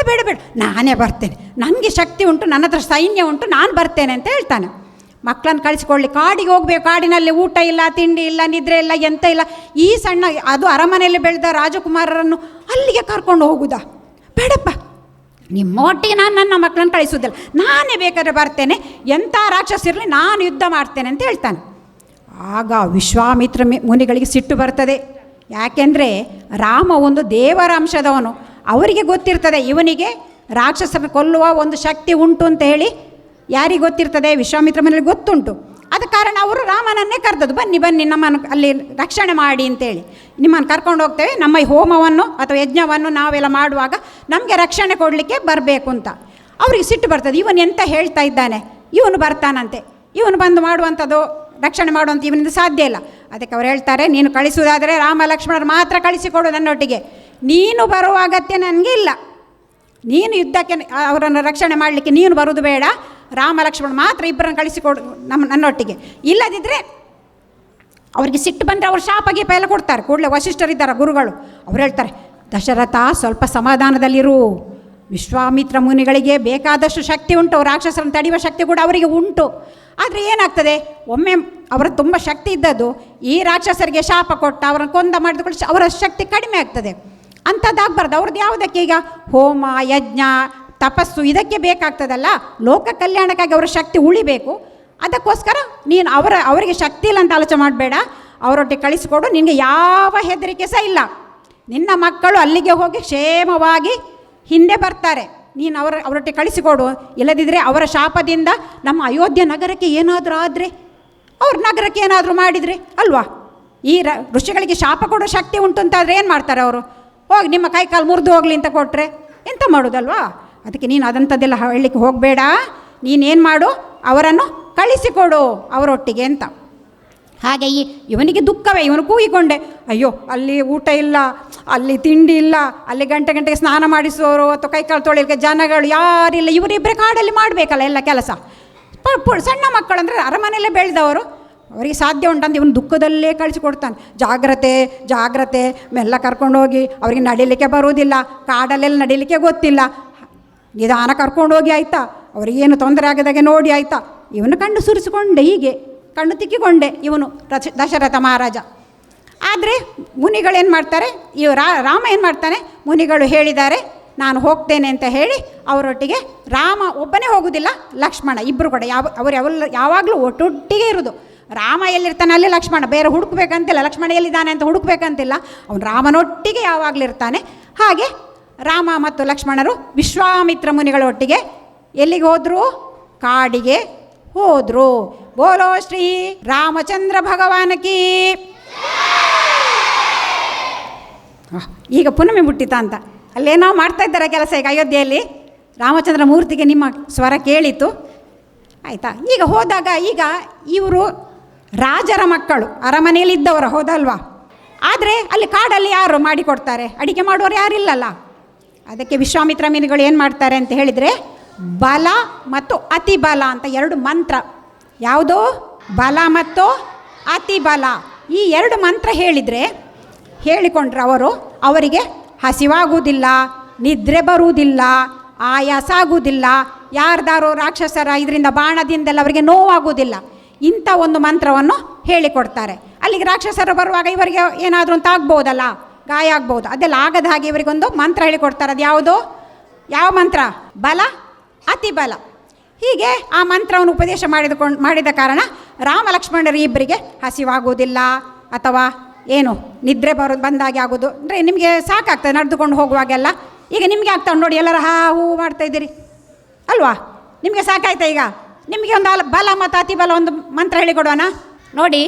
ನಾನೇ ಬರ್ತೇನೆ, ನನಗೆ ಶಕ್ತಿ ಉಂಟು, ನನ್ನ ಹತ್ರ ಸೈನ್ಯ ಉಂಟು, ನಾನು ಬರ್ತೇನೆ ಅಂತ ಹೇಳ್ತಾನೆ. ಮಕ್ಕಳನ್ನು ಕಳಿಸ್ಕೊಳ್ಳಿ, ಕಾಡಿಗೆ ಹೋಗಬೇಕು. ಕಾಡಿನಲ್ಲಿ ಊಟ ಇಲ್ಲ, ತಿಂಡಿ ಇಲ್ಲ, ನಿದ್ರೆ ಇಲ್ಲ, ಎಂತ ಇಲ್ಲ. ಈ ಸಣ್ಣ ಅದು ಅರಮನೆಯಲ್ಲಿ ಬೆಳೆದ ರಾಜಕುಮಾರರನ್ನು ಅಲ್ಲಿಗೆ ಕರ್ಕೊಂಡು ಹೋಗುದಾ? ಬೇಡಪ್ಪ, ನಿಮ್ಮ ಒಟ್ಟಿಗೆ ನಾನು ನನ್ನ ಮಕ್ಕಳನ್ನು ಕಳಿಸೋದಿಲ್ಲ, ನಾನೇ ಬೇಕಾದ್ರೆ ಬರ್ತೇನೆ, ಎಂಥ ರಾಕ್ಷಸಿರಲಿ ನಾನು ಯುದ್ಧ ಮಾಡ್ತೇನೆ ಅಂತ ಹೇಳ್ತಾನೆ. ಆಗ ವಿಶ್ವಾಮಿತ್ರ ಮುನಿಗಳಿಗೆ ಸಿಟ್ಟು ಬರ್ತದೆ. ಯಾಕೆಂದರೆ ರಾಮ ಒಂದು ದೇವರ ಅಂಶದವನು, ಅವರಿಗೆ ಗೊತ್ತಿರ್ತದೆ ಇವನಿಗೆ ರಾಕ್ಷಸರ ಕೊಲ್ಲುವ ಒಂದು ಶಕ್ತಿ ಉಂಟು ಅಂತ ಹೇಳಿ. ಯಾರಿಗೆ ಗೊತ್ತಿರ್ತದೆ? ವಿಶ್ವಾಮಿತ್ರ ಮುನಿಗಳಿಗೆ ಗೊತ್ತುಂಟು. ಆದ ಕಾರಣ ಅವರು ರಾಮನನ್ನೇ ಕರೆದದ್ದು, ಬನ್ನಿ ನಮ್ಮನ್ನು ಅಲ್ಲಿ ರಕ್ಷಣೆ ಮಾಡಿ ಅಂತೇಳಿ, ನಿಮ್ಮನ್ನು ಕರ್ಕೊಂಡು ಹೋಗ್ತೇವೆ, ನಮ್ಮ ಈ ಹೋಮವನ್ನು ಅಥವಾ ಯಜ್ಞವನ್ನು ನಾವೆಲ್ಲ ಮಾಡುವಾಗ ನಮಗೆ ರಕ್ಷಣೆ ಕೊಡಲಿಕ್ಕೆ ಬರಬೇಕು ಅಂತ. ಅವರಿಗೆ ಸಿಟ್ಟು ಬರ್ತದೆ, ಇವನು ಎಂತ ಹೇಳ್ತಾ ಇದ್ದಾನೆ, ಇವನು ಬರ್ತಾನಂತೆ, ಇವನು ಬಂದು ಮಾಡುವಂಥದ್ದು ರಕ್ಷಣೆ ಮಾಡುವಂಥ ಇವನಿಂದ ಸಾಧ್ಯ ಇಲ್ಲ. ಅದಕ್ಕೆ ಅವ್ರು ಹೇಳ್ತಾರೆ, ನೀನು ಕಳಿಸುವುದಾದರೆ ರಾಮ ಲಕ್ಷ್ಮಣರು ಮಾತ್ರ ಕಳಿಸಿಕೊಡು ನನ್ನೊಟ್ಟಿಗೆ, ನೀನು ಬರುವ ಅಗತ್ಯ ನನಗೆ ಇಲ್ಲ. ನೀನು ಯುದ್ಧಕ್ಕೆ ಅವರನ್ನು ರಕ್ಷಣೆ ಮಾಡಲಿಕ್ಕೆ ನೀನು ಬರೋದು ಬೇಡ, ರಾಮ ಲಕ್ಷ್ಮಣ ಮಾತ್ರ ಇಬ್ಬರನ್ನು ಕಳಿಸಿಕೊಡು ನನ್ನೊಟ್ಟಿಗೆ. ಇಲ್ಲದಿದ್ದರೆ ಅವರಿಗೆ ಸಿಟ್ಟು ಬಂದರೆ ಅವರು ಶಾಪ ಗೀಪ ಎಲ್ಲ ಕೊಡ್ತಾರೆ. ಕೂಡಲೇ ವಸಿಷ್ಠರಿದ್ದಾರೆ ಗುರುಗಳು, ಅವ್ರು ಹೇಳ್ತಾರೆ, ದಶರಥ ಸ್ವಲ್ಪ ಸಮಾಧಾನದಲ್ಲಿರು, ವಿಶ್ವಾಮಿತ್ರ ಮುನಿಗಳಿಗೆ ಬೇಕಾದಷ್ಟು ಶಕ್ತಿ ಉಂಟು, ರಾಕ್ಷಸರನ್ನು ತಡೆಯುವ ಶಕ್ತಿ ಕೂಡ ಅವರಿಗೆ ಉಂಟು. ಆದರೆ ಏನಾಗ್ತದೆ, ಒಮ್ಮೆ ಅವರ ತುಂಬ ಶಕ್ತಿ ಇದ್ದದ್ದು ಈ ರಾಕ್ಷಸರಿಗೆ ಶಾಪ ಕೊಟ್ಟು ಅವರನ್ನು ಕೊಂದ ಮಾಡಿದ ಅವರ ಶಕ್ತಿ ಕಡಿಮೆ ಆಗ್ತದೆ. ಅಂಥದ್ದಾಗಬಾರ್ದು. ಅವ್ರದ್ದು ಯಾವುದಕ್ಕೆ ಈಗ ಹೋಮ ಯಜ್ಞ ತಪಸ್ಸು ಇದಕ್ಕೆ ಬೇಕಾಗ್ತದಲ್ಲ, ಲೋಕ ಕಲ್ಯಾಣಕ್ಕಾಗಿ ಅವರ ಶಕ್ತಿ ಉಳಿಬೇಕು. ಅದಕ್ಕೋಸ್ಕರ ನೀನು ಅವರಿಗೆ ಶಕ್ತಿ ಇಲ್ಲ ಅಂತ ಆಲೋಚನೆ ಮಾಡಬೇಡ, ಅವರೊಟ್ಟಿಗೆ ಕಳಿಸಿಕೊಡು. ನಿನಗೆ ಯಾವ ಹೆದರಿಕೆ ಸಹ ಇಲ್ಲ. ನಿನ್ನ ಮಕ್ಕಳು ಅಲ್ಲಿಗೆ ಹೋಗಿ ಕ್ಷೇಮವಾಗಿ ಹಿಂದೆ ಬರ್ತಾರೆ. ನೀನು ಅವರೊಟ್ಟಿಗೆ ಕಳಿಸಿಕೊಡು. ಇಲ್ಲದಿದ್ದರೆ ಅವರ ಶಾಪದಿಂದ ನಮ್ಮ ಅಯೋಧ್ಯೆ ನಗರಕ್ಕೆ ಏನಾದರೂ ಆದರೆ, ಅವ್ರ ನಗರಕ್ಕೆ ಏನಾದರೂ ಮಾಡಿದರೆ ಅಲ್ವಾ, ಈ ಋಷಿಗಳಿಗೆ ಶಾಪ ಕೊಡೋ ಶಕ್ತಿ ಉಂಟು ಅಂತಾದರೆ ಏನು ಮಾಡ್ತಾರೆ ಅವರು? ಹೋಗಿ ನಿಮ್ಮ ಕೈ ಕಾಲು ಮುರಿದು ಹೋಗಲಿ ಅಂತ ಕೊಟ್ಟರೆ ಎಂತ ಮಾಡೋದಲ್ವಾ? ಅದಕ್ಕೆ ನೀನು ಅದಂಥದ್ದೆಲ್ಲ ಹೇಳಲಿಕ್ಕೆ ಹೋಗಬೇಡ. ನೀನೇನು ಮಾಡು, ಅವರನ್ನು ಕಳಿಸಿಕೊಡು ಅವರೊಟ್ಟಿಗೆ ಅಂತ. ಹಾಗೆ ಇವನಿಗೆ ದುಃಖವೇ, ಇವನು ಕೂಗಿಕೊಂಡೆ, ಅಯ್ಯೋ ಅಲ್ಲಿ ಊಟ ಇಲ್ಲ, ಅಲ್ಲಿ ತಿಂಡಿ ಇಲ್ಲ, ಅಲ್ಲಿ ಗಂಟೆಗೆ ಸ್ನಾನ ಮಾಡಿಸೋರು ಅಥವಾ ಕೈಕಾಲು ತೊಳಿಲಿಕ್ಕೆ ಜನಗಳು ಯಾರಿಲ್ಲ, ಇವರಿಬ್ಬರೇ ಕಾಡಲ್ಲಿ ಮಾಡಬೇಕಲ್ಲ ಎಲ್ಲ ಕೆಲಸ. ಸಣ್ಣ ಮಕ್ಕಳು ಅಂದರೆ ಅರಮನೆಯಲ್ಲೇ ಬೆಳೆದವರು, ಅವರಿಗೆ ಸಾಧ್ಯ ಉಂಟಂತ ಇವನು ದುಃಖದಲ್ಲೇ ಕಳಿಸಿಕೊಡ್ತಾನೆ. ಜಾಗ್ರತೆ ಜಾಗ್ರತೆ, ಮೆಲ್ಲ ಕರ್ಕೊಂಡೋಗಿ, ಅವರಿಗೆ ನಡೀಲಿಕ್ಕೆ ಬರುವುದಿಲ್ಲ, ಕಾಡಲ್ಲೆಲ್ಲ ನಡೀಲಿಕ್ಕೆ ಗೊತ್ತಿಲ್ಲ, ನಿಧಾನ ಕರ್ಕೊಂಡೋಗಿ ಆಯಿತಾ, ಅವರಿಗೇನು ತೊಂದರೆ ಆಗದಾಗೆ ನೋಡಿ ಆಯಿತಾ. ಇವನು ಕಣ್ಣು ಸುರಿಸಿಕೊಂಡೆ, ಹೀಗೆ ಕಣ್ಣು ತಿಕ್ಕಿಕೊಂಡೆ ಇವನು ದಶರಥ ಮಹಾರಾಜ. ಆದರೆ ಮುನಿಗಳೇನು ಮಾಡ್ತಾರೆ, ರಾಮ ಏನು ಮಾಡ್ತಾನೆ, ಮುನಿಗಳು ಹೇಳಿದ್ದಾರೆ ನಾನು ಹೋಗ್ತೇನೆ ಅಂತ ಹೇಳಿ ಅವರೊಟ್ಟಿಗೆ, ರಾಮ ಒಬ್ಬನೇ ಹೋಗುವುದಿಲ್ಲ, ಲಕ್ಷ್ಮಣ ಇಬ್ಬರು ಕೂಡ ಯಾವಾಗಲೂ ಒಟ್ಟೊಟ್ಟಿಗೆ ಇರೋದು. ರಾಮ ಎಲ್ಲಿರ್ತಾನೆ ಅಲ್ಲಿ ಲಕ್ಷ್ಮಣ, ಬೇರೆ ಹುಡುಕ್ಬೇಕಂತಿಲ್ಲ, ಲಕ್ಷ್ಮಣ ಎಲ್ಲಿದ್ದಾನೆ ಅಂತ ಹುಡುಕ್ಬೇಕಂತಿಲ್ಲ, ಅವನು ರಾಮನೊಟ್ಟಿಗೆ ಯಾವಾಗಲೂ ಇರ್ತಾನೆ. ಹಾಗೆ ರಾಮ ಮತ್ತು ಲಕ್ಷ್ಮಣರು ವಿಶ್ವಾಮಿತ್ರ ಮುನಿಗಳ ಒಟ್ಟಿಗೆ ಎಲ್ಲಿಗೆ ಹೋದರು, ಕಾಡಿಗೆ ಹೋದರು. ಬೋಲೋ ಶ್ರೀ ರಾಮಚಂದ್ರ ಭಗವಾನಕಿ. ಈಗ ಪುನಮೆ ಮುಟ್ಟಿತ ಅಂತ ಅಲ್ಲೇನೋ ಮಾಡ್ತಾ ಇದ್ದಾರೆ ಕೆಲಸ ಈಗ ಅಯೋಧ್ಯೆಯಲ್ಲಿ. ರಾಮಚಂದ್ರ ಮೂರ್ತಿಗೆ ನಿಮ್ಮ ಸ್ವರ ಕೇಳಿತು ಆಯಿತಾ. ಈಗ ಹೋದಾಗ ಈಗ ಇವರು ರಾಜರ ಮಕ್ಕಳು, ಅರಮನೆಯಲ್ಲಿ ಇದ್ದವರು ಹೌದಲ್ವಾ. ಆದರೆ ಅಲ್ಲಿ ಕಾಡಲ್ಲಿ ಯಾರು ಮಾಡಿಕೊಡ್ತಾರೆ, ಅಡಿಗೆ ಮಾಡುವವರು ಯಾರಿಲ್ಲಲ್ಲ. ಅದಕ್ಕೆ ವಿಶ್ವಾಮಿತ್ರ ಮುನಿಗಳು ಏನು ಮಾಡ್ತಾರೆ ಅಂತ ಹೇಳಿದರೆ, ಬಲ ಮತ್ತು ಅತಿ ಬಲ ಅಂತ ಎರಡು ಮಂತ್ರ, ಯಾವುದು ಬಲ ಮತ್ತು ಅತಿ ಬಲ, ಈ ಎರಡು ಮಂತ್ರ ಹೇಳಿಕೊಂಡ್ರೆ ಅವರಿಗೆ ಹಸಿವಾಗುವುದಿಲ್ಲ, ನಿದ್ರೆ ಬರುವುದಿಲ್ಲ, ಆಯಾಸ ಆಗುವುದಿಲ್ಲ, ಯಾರ್ದಾರು ರಾಕ್ಷಸರ ಇದರಿಂದ ಬಾಣದಿಂದೆಲ್ಲ ಅವರಿಗೆ ನೋವಾಗುವುದಿಲ್ಲ. ಇಂಥ ಒಂದು ಮಂತ್ರವನ್ನು ಹೇಳಿಕೊಡ್ತಾರೆ. ಅಲ್ಲಿಗೆ ರಾಕ್ಷಸರು ಬರುವಾಗ ಇವರಿಗೆ ಏನಾದರೂ ಅಂತ ಆಗ್ಬೋದಲ್ಲ, ಗಾಯ ಆಗ್ಬೋದು, ಅದೆಲ್ಲ ಆಗದ ಹಾಗೆ ಇವರಿಗೊಂದು ಮಂತ್ರ ಹೇಳಿಕೊಡ್ತಾರೆ. ಅದು ಯಾವುದು, ಯಾವ ಮಂತ್ರ, ಬಲ ಅತಿ ಬಲ. ಹೀಗೆ ಆ ಮಂತ್ರವನ್ನು ಉಪದೇಶ ಮಾಡಿದ ಕಾರಣ ರಾಮ ಲಕ್ಷ್ಮಣರು ಇಬ್ಬರಿಗೆ ಹಸಿವಾಗುವುದಿಲ್ಲ ಅಥವಾ ಏನು ನಿದ್ರೆ ಬಂದಾಗೆ ಆಗೋದು. ಅಂದರೆ ನಿಮಗೆ ಸಾಕಾಗ್ತದೆ ನಡೆದುಕೊಂಡು ಹೋಗುವಾಗೆಲ್ಲ. ಈಗ ನಿಮಗೆ ಆಗ್ತಾವೆ ನೋಡಿ, ಎಲ್ಲರೂ ಹೂ ಮಾಡ್ತಾಯಿದ್ದೀರಿ ಅಲ್ವಾ, ನಿಮಗೆ ಸಾಕಾಯ್ತಾ? ಈಗ ನಿಮಗೆ ಒಂದು ಬಲ ಮತ್ತು ಅತಿ ಬಲ ಒಂದು ಮಂತ್ರ ಹೇಳಿಕೊಡೋಣ ನೋಡಿ.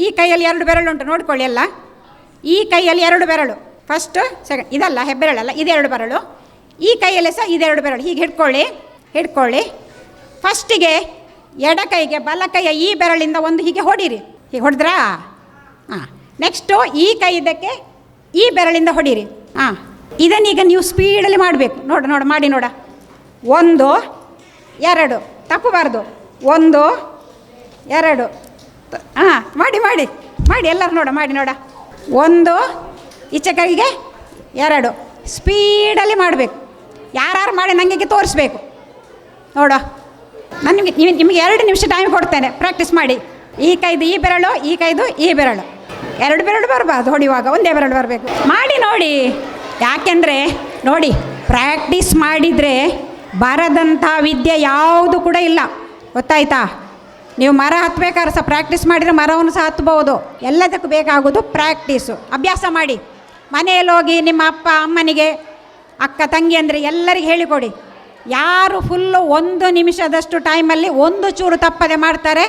ಈ ಕೈಯಲ್ಲಿ 2 ಬೆರಳುಂಟು ನೋಡ್ಕೊಳ್ಳಿ ಎಲ್ಲ. ಈ ಕೈಯಲ್ಲಿ 2 ಬೆರಳು, ಫಸ್ಟ್ ಸೆಕೆಂಡ್, ಇದಲ್ಲ ಹೆಬ್ಬೆರಳಲ್ಲ, ಇದು 2 ಬೆರಳು. ಈ ಕೈಯಲ್ಲಿ ಸಹ ಇದು 2 ಬೆರಳು. ಹೀಗೆ ಹಿಡ್ಕೊಳ್ಳಿ. ಫಸ್ಟಿಗೆ ಎಡ ಕೈಗೆ ಬಲ ಕೈಯ ಈ ಬೆರಳಿಂದ ಒಂದು ಹೀಗೆ ಹೊಡೀರಿ. ಹೀಗೆ ಹೊಡೆದ್ರಾ? ಹಾಂ. ನೆಕ್ಸ್ಟು ಈ ಕೈ ಇದಕ್ಕೆ ಈ ಬೆರಳಿಂದ ಹೊಡೀರಿ. ಹಾಂ. ಇದನ್ನೀಗ ನೀವು ಸ್ಪೀಡಲ್ಲಿ ಮಾಡಬೇಕು. ಮಾಡಿ ನೋಡ. 1 2 ತಪ್ಪಬಾರ್ದು. 1 2 ಹಾಂ ಮಾಡಿ ಎಲ್ಲರೂ ಮಾಡಿ ನೋಡ. 1 ಈಚೆ ಕೈಗೆ 2 ಸ್ಪೀಡಲ್ಲಿ ಮಾಡಬೇಕು. ಯಾರು ಮಾಡಿ ನನಗೆ ತೋರಿಸ್ಬೇಕು ನೋಡ. ನಾನು ನಿಮಗೆ 2 ನಿಮಿಷ ಟೈಮ್ ಕೊಡ್ತೇನೆ, ಪ್ರಾಕ್ಟೀಸ್ ಮಾಡಿ. ಈ ಕೈದು ಈ ಬೆರಳು, ಈ ಕೈದು ಈ ಬೆರಳು, 2 ಬೆರಳು ಬರಬಾರ್ದು ಹೊಡೆಯುವಾಗ, ಒಂದೇ ಬೆರಳು ಬರಬೇಕು. ಮಾಡಿ ನೋಡಿ. ಯಾಕೆಂದರೆ ನೋಡಿ, ಪ್ರಾಕ್ಟೀಸ್ ಮಾಡಿದರೆ ಬರದಂಥ ವಿದ್ಯೆ ಯಾವುದು ಕೂಡ ಇಲ್ಲ, ಗೊತ್ತಾಯ್ತಾ? ನೀವು ಮರ ಹತ್ತಬೇಕಾದ್ರೆ ಸಹ ಪ್ರಾಕ್ಟೀಸ್ ಮಾಡಿದರೆ ಮರವನ್ನು ಸಹ ಹತ್ಬೋದು. ಎಲ್ಲದಕ್ಕೂ ಬೇಕಾಗೋದು ಪ್ರಾಕ್ಟೀಸು, ಅಭ್ಯಾಸ ಮಾಡಿ. ಮನೆಯಲ್ಲಿ ಹೋಗಿ ನಿಮ್ಮ ಅಪ್ಪ ಅಮ್ಮನಿಗೆ, ಅಕ್ಕ ತಂಗಿ ಅಂದರೆ ಎಲ್ಲರಿಗೆ ಹೇಳಿಕೊಡಿ. ಯಾರು ಫುಲ್ಲು 1 ನಿಮಿಷದಷ್ಟು ಟೈಮಲ್ಲಿ ಒಂದು ಚೂರು ತಪ್ಪದೆ ಮಾಡ್ತಾರೆ,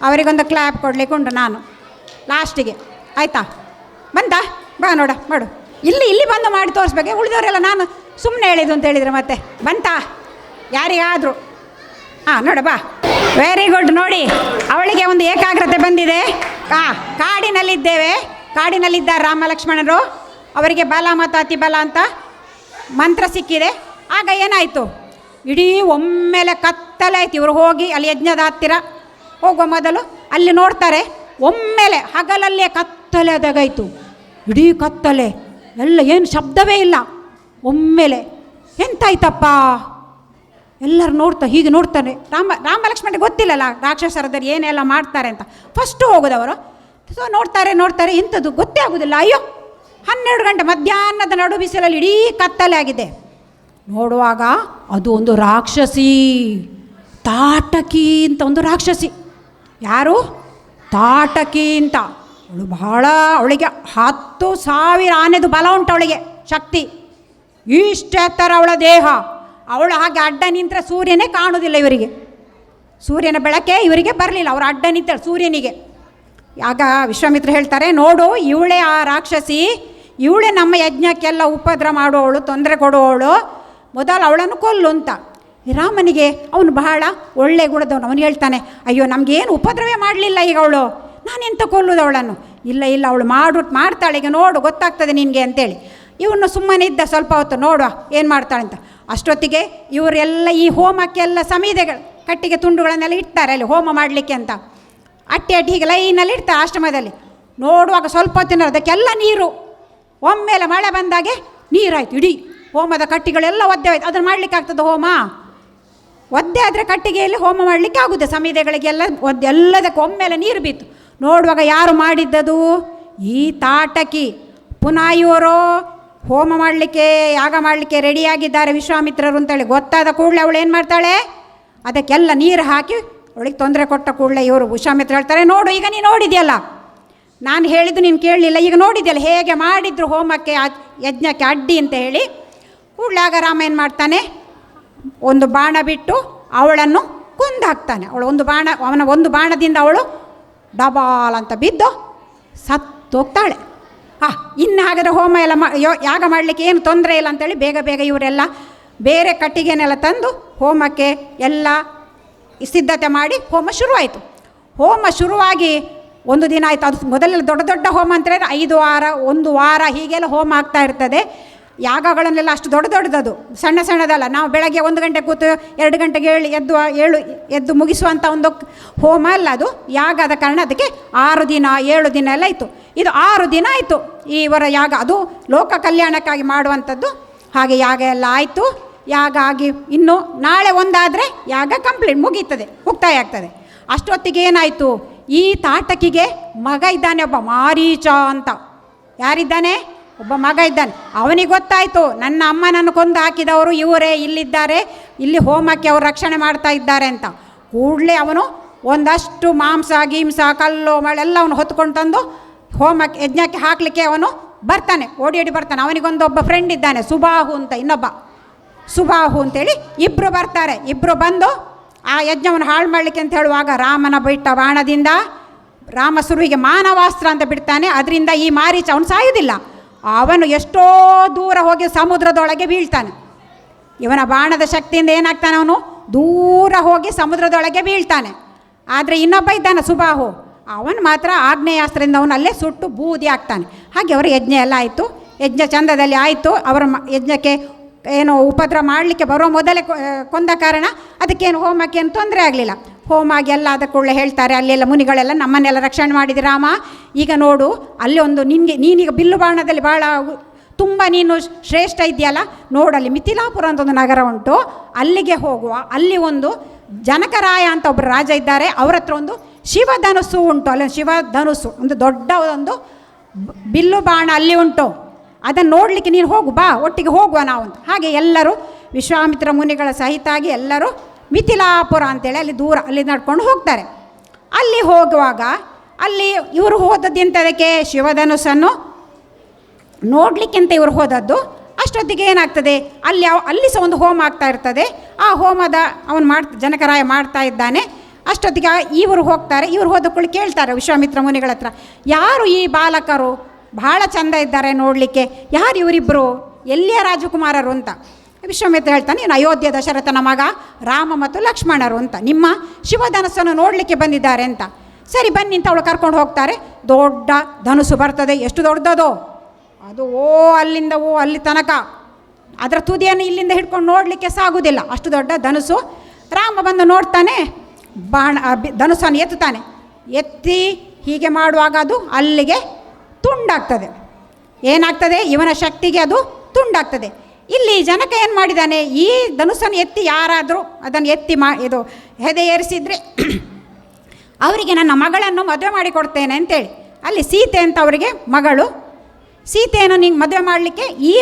ಅವರಿಗೊಂದು ಕ್ಲ್ಯಾಪ್ ಕೊಡಲಿಕ್ಕೆ ಉಂಟು ನಾನು ಲಾಸ್ಟಿಗೆ. ಆಯಿತಾ? ಬಂತಾ? ಬಾ ನೋಡ, ಮಾಡು. ಇಲ್ಲಿ ಬಂದು ಮಾಡಿ ತೋರಿಸ್ಬೇಕು. ಉಳಿದವರೆಲ್ಲ ನಾನು ಸುಮ್ಮನೆ ಹೇಳಿದ್ದು ಅಂತ ಹೇಳಿದರೆ ಮತ್ತೆ ಬಂತಾ ಯಾರಿಗಾದರೂ? ಹಾಂ ನೋಡ, ಬಾ. Very good. ನೋಡಿ, ಅವಳಿಗೆ ಒಂದು ಏಕಾಗ್ರತೆ ಬಂದಿದೆ. ಕಾಡಿನಲ್ಲಿದ್ದಾರೆ ರಾಮ ಲಕ್ಷ್ಮಣರು. ಅವರಿಗೆ ಬಲ ಮತ್ತು ಅತಿ ಬಲ ಅಂತ ಮಂತ್ರ ಸಿಕ್ಕಿದೆ. ಆಗ ಏನಾಯಿತು, ಇಡೀ ಒಮ್ಮೆಲೆ ಕತ್ತಲೆ ಆಯ್ತು. ಇವರು ಹೋಗಿ ಅಲ್ಲಿ ಯಜ್ಞದ ಹತ್ತಿರ ಹೋಗುವ ಮೊದಲು ಅಲ್ಲಿ ನೋಡ್ತಾರೆ, ಒಮ್ಮೆಲೆ ಹಗಲಲ್ಲೇ ಕತ್ತಲೆ ಆದಾಗಾಯಿತು. ಇಡೀ ಕತ್ತಲೆ, ಎಲ್ಲ ಏನು ಶಬ್ದವೇ ಇಲ್ಲ. ಒಮ್ಮೆಲೆ ಎಂತಾಯ್ತಪ್ಪ? ಎಲ್ಲರೂ ಹೀಗೆ ನೋಡ್ತಾರೆ. ರಾಮ ಲಕ್ಷ್ಮಣ ಗೊತ್ತಿಲ್ಲಲ್ಲ ರಾಕ್ಷಸರದಲ್ಲಿ ಏನೆಲ್ಲ ಮಾಡ್ತಾರೆ ಅಂತ. ಫಸ್ಟು ಹೋಗೋದವರು. ಸೊ ನೋಡ್ತಾರೆ ಎಂಥದ್ದು ಗೊತ್ತೇ ಆಗೋದಿಲ್ಲ. ಅಯ್ಯೋ 12 ಗಂಟೆ ಮಧ್ಯಾಹ್ನದ ನಡು ಬಿಸಿಲಲ್ಲಿ ಇಡೀ ಕತ್ತಲೆ ಆಗಿದೆ. ನೋಡುವಾಗ ಅದು ಒಂದು ರಾಕ್ಷಸಿ, ತಾಟಕಿ ಅಂತ ಒಂದು ರಾಕ್ಷಸಿ. ಯಾರು? ತಾಟಕಿ ಅಂತ. ಅವಳಿಗೆ 10,000 ಆನೆದು ಬಲ ಉಂಟು, ಅವಳಿಗೆ ಶಕ್ತಿ. ಇಷ್ಟೇ ಎತ್ತರ ಅವಳ ದೇಹ. ಅವಳು ಹಾಗೆ ಅಡ್ಡ ನಿಂತರೆ ಸೂರ್ಯನೇ ಕಾಣುವುದಿಲ್ಲ ಇವರಿಗೆ. ಸೂರ್ಯನ ಬೆಳಕೆ ಇವರಿಗೆ ಬರಲಿಲ್ಲ, ಅವರು ಅಡ್ಡ ನಿಂತಳು ಸೂರ್ಯನಿಗೆ. ಆಗ ವಿಶ್ವಾಮಿತ್ರ ಹೇಳ್ತಾರೆ, ನೋಡು ಇವಳೇ ಆ ರಾಕ್ಷಸಿ, ಇವಳೇ ನಮ್ಮ ಯಜ್ಞಕ್ಕೆಲ್ಲ ಉಪದ್ರ ಮಾಡುವವಳು, ತೊಂದರೆ ಕೊಡುವವಳು, ಮೊದಲು ಅವಳನ್ನು ಕೊಲ್ಲು ಅಂತ. ರಾಮನಿಗೆ ಅವನು ಬಹಳ ಒಳ್ಳೆ ಗುಣದವನು. ಅವನು ಹೇಳ್ತಾನೆ, ಅಯ್ಯೋ ನಮಗೇನು ಉಪದ್ರವೇ ಮಾಡಲಿಲ್ಲ ಈಗ ಅವಳು, ನಾನೆಂತ ಕೊಲ್ಲುವುದು ಅವಳನ್ನು? ಇಲ್ಲ ಅವಳು ಮಾಡ್ತಾಳೆ, ಈಗ ನೋಡು ಗೊತ್ತಾಗ್ತದೆ ನಿನಗೆ ಅಂತೇಳಿ. ಇವನು ಸುಮ್ಮನೆ ಇದ್ದ ಸ್ವಲ್ಪ ಹೊತ್ತು, ನೋಡುವ ಏನು ಮಾಡ್ತಾಳೆ ಅಂತ. ಅಷ್ಟೊತ್ತಿಗೆ ಇವರೆಲ್ಲ ಈ ಹೋಮಕ್ಕೆಲ್ಲ ಸಮಿದೆಗಳು, ಕಟ್ಟಿಗೆ ತುಂಡುಗಳನ್ನೆಲ್ಲ ಇಡ್ತಾರೆ ಅಲ್ಲಿ ಹೋಮ ಮಾಡಲಿಕ್ಕೆ ಅಂತ. ಅಟ್ಟಿ ಹೀಗೆ ಲೈನಲ್ಲಿ ಇಡ್ತಾರೆ ಆಶ್ರಮದಲ್ಲಿ. ನೋಡುವಾಗ ಸ್ವಲ್ಪ ಹೊತ್ತಿನ ಅದಕ್ಕೆಲ್ಲ ನೀರು, ಒಮ್ಮೆಲೆ ಮಳೆ ಬಂದಾಗೆ ನೀರಾಯಿತು. ಇಡೀ ಹೋಮದ ಕಟ್ಟಿಗಳೆಲ್ಲ ಒದ್ದೆ ಆಯ್ತು. ಅದನ್ನು ಮಾಡಲಿಕ್ಕೆ ಆಗ್ತದೆ ಹೋಮ? ಒದ್ದೆ ಆದರೆ ಕಟ್ಟಿಗೆಯಲ್ಲಿ ಹೋಮ ಮಾಡಲಿಕ್ಕೆ ಆಗುತ್ತೆ. ಸಮಿದೆಗಳಿಗೆಲ್ಲ ಎಲ್ಲದಕ್ಕೆ ಒಮ್ಮೆಲೆ ನೀರು ಬಿತ್ತು. ನೋಡುವಾಗ ಯಾರು ಮಾಡಿದ್ದದು? ಈ ತಾಟಕಿ. ಪುನಃ ಇವರು ಹೋಮ ಮಾಡಲಿಕ್ಕೆ, ಯಾಗ ಮಾಡಲಿಕ್ಕೆ ರೆಡಿಯಾಗಿದ್ದಾರೆ ವಿಶ್ವಾಮಿತ್ರರು ಅಂತೇಳಿ ಗೊತ್ತಾದ ಕೂಡಲೇ ಅವಳು ಏನು ಮಾಡ್ತಾಳೆ? ಅದಕ್ಕೆಲ್ಲ ನೀರು ಹಾಕಿ ಅವಳಿಗೆ ತೊಂದರೆ ಕೊಟ್ಟ ಕೂಡಲೇ ಇವರು ವಿಶ್ವಾಮಿತ್ರ ಹೇಳ್ತಾರೆ, ನೋಡು ಈಗ ನೀನು ನೋಡಿದೆಯಲ್ಲ, ನಾನು ಹೇಳಿದ್ದು ನೀನು ಕೇಳಲಿಲ್ಲ, ಈಗ ನೋಡಿದೆಯಲ್ಲ ಹೇಗೆ ಮಾಡಿದ್ರು ಹೋಮಕ್ಕೆ, ಯಜ್ಞಕ್ಕೆ ಅಡ್ಡಿ ಅಂತ ಹೇಳಿ. ಕೂಡಲೇ ಆಗ ರಾಮ ಏನು ಮಾಡ್ತಾನೆ? ಒಂದು ಬಾಣ ಬಿಟ್ಟು ಅವಳನ್ನು ಕೊಂದು ಹಾಕ್ತಾನೆ. ಅವನ ಒಂದು ಬಾಣದಿಂದ ಅವಳು ಡಬಾಲ್ ಅಂತ ಬಿದ್ದು ಸತ್ತೋಗ್ತಾಳೆ. ಇನ್ನು ಹಾಗಾದರೆ ಹೋಮ ಎಲ್ಲ ಯಾಗ ಮಾಡಲಿಕ್ಕೆ ಏನು ತೊಂದರೆ ಇಲ್ಲ ಅಂತೇಳಿ ಬೇಗ ಇವರೆಲ್ಲ ಬೇರೆ ಕಟ್ಟಿಗೆನೆಲ್ಲ ತಂದು ಹೋಮಕ್ಕೆ ಎಲ್ಲ ಸಿದ್ಧತೆ ಮಾಡಿ ಹೋಮ ಶುರುವಾಯಿತು. ಹೋಮ ಶುರುವಾಗಿ ಒಂದು ದಿನ ಆಯಿತು. ಅದು ಮೊದಲೆಲ್ಲ ದೊಡ್ಡ ಹೋಮ ಅಂತ ಹೇಳಿದ್ರೆ 5 ವಾರ 1 ವಾರ ಹೀಗೆಲ್ಲ ಹೋಮ ಆಗ್ತಾ ಇರ್ತದೆ. ಯಾಗಗಳನ್ನೆಲ್ಲ ಅಷ್ಟು ದೊಡ್ಡದದು, ಸಣ್ಣದಲ್ಲ. ನಾವು ಬೆಳಗ್ಗೆ 1 ಗಂಟೆ ಕೂತು 2 ಗಂಟೆಗೆ ಎದ್ದು ಮುಗಿಸುವಂಥ ಒಂದು ಹೋಮ ಅಲ್ಲ ಅದು. ಯಾಗ ಆದ ಕಾರಣ ಅದಕ್ಕೆ 6 ದಿನ 7 ದಿನ ಎಲ್ಲ ಇತ್ತು. ಇದು 6 ದಿನ ಆಯಿತು ಇವರ ಯಾಗ. ಅದು ಲೋಕ ಕಲ್ಯಾಣಕ್ಕಾಗಿ ಮಾಡುವಂಥದ್ದು. ಹಾಗೆ ಯಾಗ ಎಲ್ಲ ಆಯಿತು. ಯಾಗ ಆಗಿ ಇನ್ನು ನಾಳೆ ಒಂದಾದರೆ ಯಾಗ ಕಂಪ್ಲೀಟ್ ಮುಕ್ತಾಯ ಆಗ್ತದೆ. ಅಷ್ಟೊತ್ತಿಗೆ ಏನಾಯಿತು? ಈ ತಾಟಕಿಗೆ ಮಗ ಇದ್ದಾನೆ, ಒಬ್ಬ ಮಾರೀಚ ಅಂತ. ಯಾರಿದ್ದಾನೆ? ಒಬ್ಬ ಮಗ ಇದ್ದಾನೆ. ಅವನಿಗೆ ಗೊತ್ತಾಯಿತು, ನನ್ನ ಅಮ್ಮನನ್ನು ಕೊಂದು ಹಾಕಿದವರು ಇವರೇ ಇಲ್ಲಿದ್ದಾರೆ, ಇಲ್ಲಿ ಹೋಮಕ್ಕೆ ಅವರು ರಕ್ಷಣೆ ಮಾಡ್ತಾ ಇದ್ದಾರೆ ಅಂತ. ಕೂಡಲೇ ಅವನು ಒಂದಷ್ಟು ಮಾಂಸ ಗೀಂಸ ಕಲ್ಲು ಮಳೆಲ್ಲ ಅವನು ಹೊತ್ಕೊಂಡು ತಂದು ಹೋಮಕ್ಕೆ ಯಜ್ಞಕ್ಕೆ ಹಾಕಲಿಕ್ಕೆ ಅವನು ಬರ್ತಾನೆ, ಓಡಿ ಬರ್ತಾನೆ. ಅವನಿಗೊಂದೊಬ್ಬ ಫ್ರೆಂಡ್ ಇದ್ದಾನೆ, ಸುಬಾಹು ಅಂತ, ಇನ್ನೊಬ್ಬ ಸುಬಾಹು ಅಂತೇಳಿ. ಇಬ್ಬರು ಬರ್ತಾರೆ. ಇಬ್ಬರು ಬಂದು ಆ ಯಜ್ಞವನ್ನು ಹಾಳು ಮಾಡಲಿಕ್ಕೆ ಅಂತ ಹೇಳುವಾಗ ರಾಮನ ಬಿಟ್ಟ ಬಾಣದಿಂದ ರಾಮ ಸುರುವಿಗೆ ಮಾನವಾಸ್ತ್ರ ಅಂತ ಬಿಡ್ತಾನೆ. ಅದರಿಂದ ಈ ಮಾರೀಚ ಅವನು ಸಾಯುವುದಿಲ್ಲ. ಅವನು ಎಷ್ಟೋ ದೂರ ಹೋಗಿ ಸಮುದ್ರದೊಳಗೆ ಬೀಳ್ತಾನೆ. ಇವನ ಬಾಣದ ಶಕ್ತಿಯಿಂದ ಏನಾಗ್ತಾನೆ? ಅವನು ದೂರ ಹೋಗಿ ಸಮುದ್ರದೊಳಗೆ ಬೀಳ್ತಾನೆ. ಆದರೆ ಇನ್ನೊಬ್ಬ ಇದ್ದಾನೆ ಸುಬಾಹು, ಅವನು ಮಾತ್ರ ಆಗ್ನೇಯಾಸ್ತ್ರದಿಂದ ಅವನು ಅಲ್ಲೇ ಸುಟ್ಟು ಬೂದಿ ಆಗ್ತಾನೆ. ಹಾಗೆ ಅವರ ಯಜ್ಞ ಎಲ್ಲ ಆಯಿತು. ಯಜ್ಞ ಚಂದದಲ್ಲಿ ಆಯಿತು. ಅವರ ಯಜ್ಞಕ್ಕೆ ಏನು ಉಪದ್ರ ಮಾಡಲಿಕ್ಕೆ ಬರೋ ಮೊದಲೇ ಕೊಂದ ಕಾರಣ ಅದಕ್ಕೇನು ಹೋಮಕ್ಕೇನು ತೊಂದರೆ ಆಗಲಿಲ್ಲ. ಹೋಮ ಆಗಿ ಎಲ್ಲ ಆದ ಕೂಡಲೇ ಹೇಳ್ತಾರೆ ಅಲ್ಲೆಲ್ಲ ಮುನಿಗಳೆಲ್ಲ, ನಮ್ಮನ್ನೆಲ್ಲ ರಕ್ಷಣೆ ಮಾಡಿದ ರಾಮ, ಈಗ ನೋಡು ಅಲ್ಲಿ ಒಂದು ನೀನೀಗ ಬಿಲ್ಲು ಬಾಣದಲ್ಲಿ ಭಾಳ ತುಂಬ ನೀನು ಶ್ರೇಷ್ಠ ಇದೆಯಲ್ಲ, ನೋಡಲ್ಲಿ ಮಿಥಿಲಾಪುರ ಅಂತ ಒಂದು ನಗರ ಉಂಟು, ಅಲ್ಲಿಗೆ ಹೋಗುವ. ಅಲ್ಲಿ ಒಂದು ಜನಕರಾಯ ಅಂತ ಒಬ್ಬರು ರಾಜ ಇದ್ದಾರೆ, ಅವರ ಹತ್ರ ಒಂದು ಶಿವಧನುಸ್ಸು ಉಂಟು. ಅಲ್ಲಿ ಶಿವಧನುಸ್ಸು ಒಂದು ದೊಡ್ಡ ಒಂದು ಬಿಲ್ಲು ಬಾಣ ಅಲ್ಲಿ ಉಂಟು, ಅದನ್ನು ನೋಡಲಿಕ್ಕೆ ನೀನು ಹೋಗು, ಬಾ ಒಟ್ಟಿಗೆ ಹೋಗುವ ನಾವು ಅಂತ. ಹಾಗೆ ಎಲ್ಲರೂ ವಿಶ್ವಾಮಿತ್ರ ಮುನಿಗಳ ಸಹಿತಾಗಿ ಎಲ್ಲರೂ ಮಿಥಿಲಾಪುರ ಅಂತೇಳಿ ಅಲ್ಲಿ ನಡ್ಕೊಂಡು ಹೋಗ್ತಾರೆ. ಅಲ್ಲಿ ಹೋಗುವಾಗ ಅಲ್ಲಿ ಇವರು ಹೋದದ್ದು ಎಂಥದಕ್ಕೆ? ಶಿವಧನುಸ್ಸನ್ನು ನೋಡಲಿಕ್ಕೆ ಅಂತ ಇವರು ಹೋದದ್ದು. ಅಷ್ಟೊತ್ತಿಗೆ ಏನಾಗ್ತದೆ? ಅಲ್ಲಿ ಸಹ ಒಂದು ಹೋಮ ಆಗ್ತಾ ಇರ್ತದೆ. ಆ ಹೋಮದ ಅವನು ಜನಕರಾಯ ಮಾಡ್ತಾ ಇದ್ದಾನೆ. ಅಷ್ಟೊತ್ತಿಗೆ ಇವರು ಹೋಗ್ತಾರೆ. ಇವರು ಹೋದಕ್ಕೂ ಕೇಳ್ತಾರೆ ವಿಶ್ವಾಮಿತ್ರ ಮುನಿಗಳ ಹತ್ರ, ಯಾರು ಈ ಬಾಲಕರು? ಭಾಳ ಚಂದ ಇದ್ದಾರೆ ನೋಡಲಿಕ್ಕೆ, ಯಾರು ಇವರಿಬ್ಬರು? ಎಲ್ಲಿಯ ರಾಜಕುಮಾರರು ಅಂತ. ವಿಶ್ವಾಮಿತ್ರ ಹೇಳ್ತಾನೆ, ಇನ್ನು ಅಯೋಧ್ಯೆ ದಶರಥನ ಮಗ ರಾಮ ಮತ್ತು ಲಕ್ಷ್ಮಣರು ಅಂತ, ನಿಮ್ಮ ಶಿವಧನಸ್ಸನ್ನು ನೋಡಲಿಕ್ಕೆ ಬಂದಿದ್ದಾರೆ ಅಂತ. ಸರಿ ಬನ್ನಿ ಅಂತ ಅವಳು ಕರ್ಕೊಂಡು ಹೋಗ್ತಾರೆ. ದೊಡ್ಡ ಧನುಸ್ಸು ಬರ್ತದೆ. ಎಷ್ಟು ದೊಡ್ಡದೋ ಅದು, ಅಲ್ಲಿಂದ ಅಲ್ಲಿ ತನಕ, ಅದರ ತುದಿಯನ್ನು ಇಲ್ಲಿಂದ ಹಿಡ್ಕೊಂಡು ನೋಡಲಿಕ್ಕೆ ಸಾಗುವುದಿಲ್ಲ, ಅಷ್ಟು ದೊಡ್ಡ ಧನುಸ್ಸು. ರಾಮ ಬಂದು ನೋಡ್ತಾನೆ, ಧನುಸ್ಸನ್ನು ಎತ್ತುತ್ತಾನೆ. ಎತ್ತಿ ಹೀಗೆ ಮಾಡುವಾಗ ಅದು ಅಲ್ಲಿಗೆ ತುಂಡಾಗ್ತದೆ. ಏನಾಗ್ತದೆ? ಇವನ ಶಕ್ತಿಗೆ ಅದು ತುಂಡಾಗ್ತದೆ. ಇಲ್ಲಿ ಜನಕ ಏನು ಮಾಡಿದ್ದಾನೆ, ಈ ಧನುಸ್ಸನ್ನು ಎತ್ತಿ ಯಾರಾದರೂ ಅದನ್ನು ಎತ್ತಿ ಇದು ಹೆದೆ ಏರಿಸಿದರೆ ಅವರಿಗೆ ನನ್ನ ಮಗಳನ್ನು ಮದುವೆ ಮಾಡಿಕೊಡ್ತೇನೆ ಅಂತೇಳಿ. ಅಲ್ಲಿ ಸೀತೆ ಅಂತ ಅವರಿಗೆ ಮಗಳು, ಸೀತೆಯನ್ನು ನಿಂಗೆ ಮದುವೆ ಮಾಡಲಿಕ್ಕೆ ಈ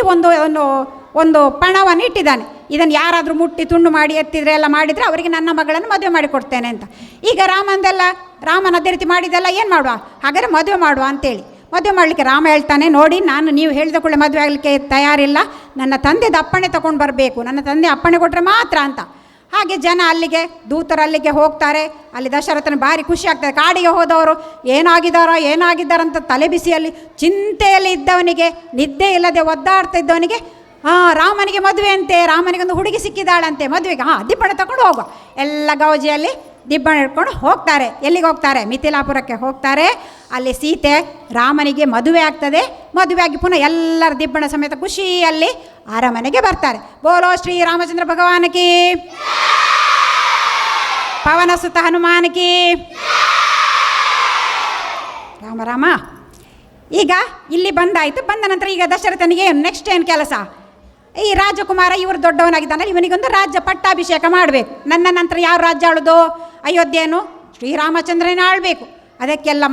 ಒಂದು ಪಣವನ್ನು ಇಟ್ಟಿದ್ದಾನೆ. ಇದನ್ನು ಯಾರಾದರೂ ಮುಟ್ಟಿ ತುಂಡು ಮಾಡಿ ಎತ್ತಿದರೆ ಎಲ್ಲ ಮಾಡಿದರೆ ಅವರಿಗೆ ನನ್ನ ಮಗಳನ್ನು ಮದುವೆ ಮಾಡಿಕೊಡ್ತೇನೆ ಅಂತ. ಈಗ ರಾಮನ ಅದೇ ರೀತಿ ಮಾಡಿದೆಲ್ಲ ಏನು ಮಾಡುವ, ಹಾಗಾದರೆ ಮದುವೆ ಮಾಡುವ ಅಂತೇಳಿ ಮದುವೆ ಮಾಡಲಿಕ್ಕೆ ರಾಮ ಹೇಳ್ತಾನೆ, ನೋಡಿ ನೀವು ಹೇಳಿದ ಕೂಡಲೇ ಮದುವೆ ಆಗಲಿಕ್ಕೆ ತಯಾರಿಲ್ಲ, ನನ್ನ ತಂದೆದ ಅಪ್ಪಣೆ ತೊಗೊಂಡು ಬರಬೇಕು, ನನ್ನ ತಂದೆ ಅಪ್ಪಣೆ ಕೊಟ್ಟರೆ ಮಾತ್ರ ಅಂತ. ಹಾಗೆ ಜನ ಅಲ್ಲಿಗೆ ದೂತರು ಅಲ್ಲಿಗೆ ಹೋಗ್ತಾರೆ. ಅಲ್ಲಿ ದಶರಥನ ಭಾರಿ ಖುಷಿ ಆಗ್ತದೆ. ಕಾಡಿಗೆ ಹೋದವರು ಏನಾಗಿದ್ದಾರಂತ ತಲೆ ಬಿಸಿಯಲ್ಲಿ ಚಿಂತೆಯಲ್ಲಿ ಇದ್ದವನಿಗೆ, ನಿದ್ದೆ ಇಲ್ಲದೆ ಒದ್ದಾಡ್ತಾ ಇದ್ದವನಿಗೆ ರಾಮನಿಗೆ ಮದುವೆ ಅಂತೆ, ರಾಮನಿಗೊಂದು ಹುಡುಗಿ ಸಿಕ್ಕಿದಾಳಂತೆ, ಮದುವೆಗೆ ದಿಬ್ಬಣ ತಗೊಂಡು ಹೋಗುವ. ಎಲ್ಲ ಗೌಜಿಯಲ್ಲಿ ದಿಬ್ಬಣ ಹಿಡ್ಕೊಂಡು ಹೋಗ್ತಾರೆ. ಎಲ್ಲಿಗೆ ಹೋಗ್ತಾರೆ? ಮಿಥಿಲಾಪುರಕ್ಕೆ ಹೋಗ್ತಾರೆ. ಅಲ್ಲಿ ಸೀತೆ ರಾಮನಿಗೆ ಮದುವೆ ಆಗ್ತದೆ. ಮದುವೆ ಆಗಿ ಪುನಃ ಎಲ್ಲರ ದಿಬ್ಬಣ ಸಮೇತ ಖುಷಿಯಲ್ಲಿ ಅರಮನೆಗೆ ಬರ್ತಾರೆ. ಬೋಲೋ ಶ್ರೀರಾಮಚಂದ್ರ ಭಗವಾನಕಿ, ಪವನ ಸುತ ಹನುಮಾನಕಿ. ರಾಮ ಈಗ ಇಲ್ಲಿ ಬಂದಾಯಿತು. ಬಂದ ನಂತರ ಈಗ ದಶರಥನಿಗೆ ನೆಕ್ಸ್ಟ್ ಏನು ಕೆಲಸ? ಈ ರಾಜಕುಮಾರ ಇವರು ದೊಡ್ಡವನಾಗಿದ್ದಾನಲ್ಲ, ಇವನಿಗೊಂದು ರಾಜ್ಯ ಪಟ್ಟಾಭಿಷೇಕ ಮಾಡಬೇಕು. ನನ್ನ ನಂತರ ಯಾರು ರಾಜ್ಯ ಆಳೋದು? ಅಯೋಧ್ಯೆಯನ್ನು ಶ್ರೀರಾಮಚಂದ್ರನೇ ಆಳಬೇಕು. ಅದಕ್ಕೆಲ್ಲ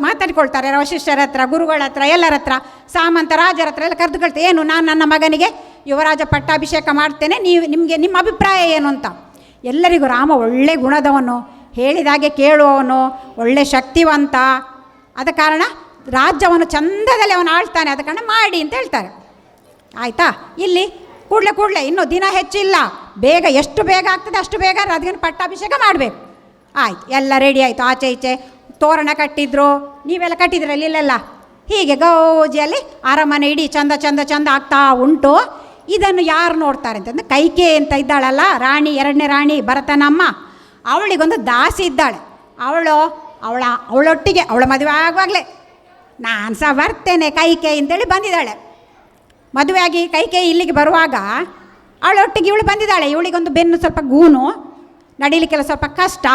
ಮಾತಾಡಿಕೊಳ್ತಾರೆ ವಶಿಷ್ಠರ ಹತ್ರ, ಗುರುಗಳ ಹತ್ರ, ಎಲ್ಲರ ಹತ್ರ, ಸಾಮಂತ ರಾಜರ ಹತ್ರ ಎಲ್ಲ ಕರೆದುಕೊಳ್ತೇನೆ. ಏನು, ನಾನು ನನ್ನ ಮಗನಿಗೆ ಯುವರಾಜ ಪಟ್ಟಾಭಿಷೇಕ ಮಾಡ್ತೇನೆ, ನಿಮ್ಮ ಅಭಿಪ್ರಾಯ ಏನು ಅಂತ. ಎಲ್ಲರಿಗೂ ರಾಮ ಒಳ್ಳೆ ಗುಣದವನು, ಹೇಳಿದಾಗೆ ಕೇಳುವವನು, ಒಳ್ಳೆ ಶಕ್ತಿವಂತ, ಆದ ಕಾರಣ ರಾಜ್ಯವನ್ನು ಚಂದದಲ್ಲಿ ಅವನು ಆಳ್ತಾನೆ, ಆದ ಕಾರಣ ಮಾಡಿ ಅಂತ ಹೇಳ್ತಾರೆ. ಆಯಿತಾ? ಇಲ್ಲಿ ಕೂಡಲೇ ಇನ್ನೂ ದಿನ ಹೆಚ್ಚಿಲ್ಲ, ಬೇಗ ಎಷ್ಟು ಬೇಗ ಆಗ್ತದೆ ಅಷ್ಟು ಬೇಗ ರಾಜನ ಪಟ್ಟಾಭಿಷೇಕ ಮಾಡಬೇಕು. ಆಯ್ತು, ಎಲ್ಲ ರೆಡಿ ಆಯಿತು. ಆಚೆ ಈಚೆ ತೋರಣ ಕಟ್ಟಿದ್ರು, ನೀವೆಲ್ಲ ಕಟ್ಟಿದ್ರಲ್ಲಿ ಇಲ್ಲೆಲ್ಲ ಹೀಗೆ ಗೌಜಿಯಲ್ಲಿ ಅರಮನೆ ಇಡೀ ಚಂದ ಆಗ್ತಾ ಉಂಟು. ಇದನ್ನು ಯಾರು ನೋಡ್ತಾರೆ ಅಂತಂದರೆ ಕೈಕೇಯಿ ಅಂತ ಇದ್ದಾಳಲ್ಲ ರಾಣಿ, ಎರಡನೇ ರಾಣಿ ಭರತನಮ್ಮ, ಅವಳಿಗೊಂದು ದಾಸಿ ಇದ್ದಾಳೆ. ಅವಳೊಟ್ಟಿಗೆ ಅವಳ ಮದುವೆ ಆಗುವಾಗಲೇ ನಾನು ಸಹ ಬರ್ತೇನೆ ಕೈಕೇಯಿ ಅಂತೇಳಿ ಬಂದಿದ್ದಾಳೆ. ಮದುವೆಯಾಗಿ ಕೈಕೇಯಿ ಇಲ್ಲಿಗೆ ಬರುವಾಗ ಅವಳೊಟ್ಟಿಗೆ ಇವಳು ಬಂದಿದ್ದಾಳೆ. ಇವಳಿಗೊಂದು ಬೆನ್ನು ಸ್ವಲ್ಪ ಗೂನು, ನಡೀಲಿಕ್ಕೆಲ್ಲ ಸ್ವಲ್ಪ ಕಷ್ಟ.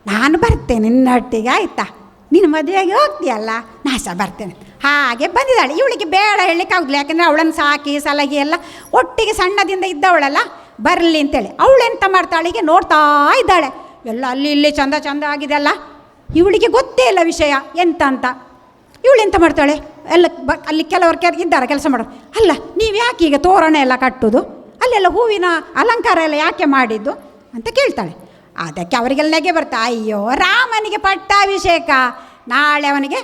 ನಾನು ಬರ್ತೇನೆ ನಿನ್ನೊಟ್ಟಿಗೆ, ಆಯಿತಾ, ನೀನು ಮದುವೆಯಾಗಿ ಹೋಗ್ತೀಯಲ್ಲ, ನಾನು ಸಹ ಬರ್ತೇನೆ ಹಾಗೆ ಬಂದಿದ್ದಾಳೆ. ಇವಳಿಗೆ ಬೇಡ ಹೇಳಲಿಕ್ಕೆ ಆಗುದಿಲ್ಲ, ಯಾಕೆಂದರೆ ಅವಳನ್ನು ಸಾಕಿ ಸಲಹಿ ಎಲ್ಲ ಒಟ್ಟಿಗೆ ಸಣ್ಣದಿಂದ ಇದ್ದವಳಲ್ಲ, ಬರಲಿ ಅಂತೇಳಿ. ಅವಳೆಂತ ಮಾಡ್ತಾಳೆ, ಈಗ ನೋಡ್ತಾ ಇದ್ದಾಳೆ ಎಲ್ಲ ಅಲ್ಲಿ ಇಲ್ಲಿ ಚಂದ ಆಗಿದೆಲ್ಲ. ಇವಳಿಗೆ ಗೊತ್ತೇ ಇಲ್ಲ ವಿಷಯ ಎಂತ ಅಂತ. ಇವಳೆಂತ ಮಾಡ್ತಾಳೆ, ಎಲ್ಲ ಅಲ್ಲಿ ಕೆಲವರು ಇದ್ದಾರೆ ಕೆಲಸ ಮಾಡೋರು, ಅಲ್ಲ ನೀವು ಯಾಕೆ ಈಗ ತೋರಣ ಎಲ್ಲ ಕಟ್ಟುವುದು, ಅಲ್ಲೆಲ್ಲ ಹೂವಿನ ಅಲಂಕಾರ ಎಲ್ಲ ಯಾಕೆ ಮಾಡಿದ್ದು ಅಂತ ಕೇಳ್ತಾಳೆ. ಅದಕ್ಕೆ ಅವರಿಗೆಲ್ಲ ನೆಗೆ ಬರ್ತಾ, ಅಯ್ಯೋ ರಾಮನಿಗೆ ಪಟ್ಟಾಭಿಷೇಕ, ನಾಳೆ ಅವನಿಗೆ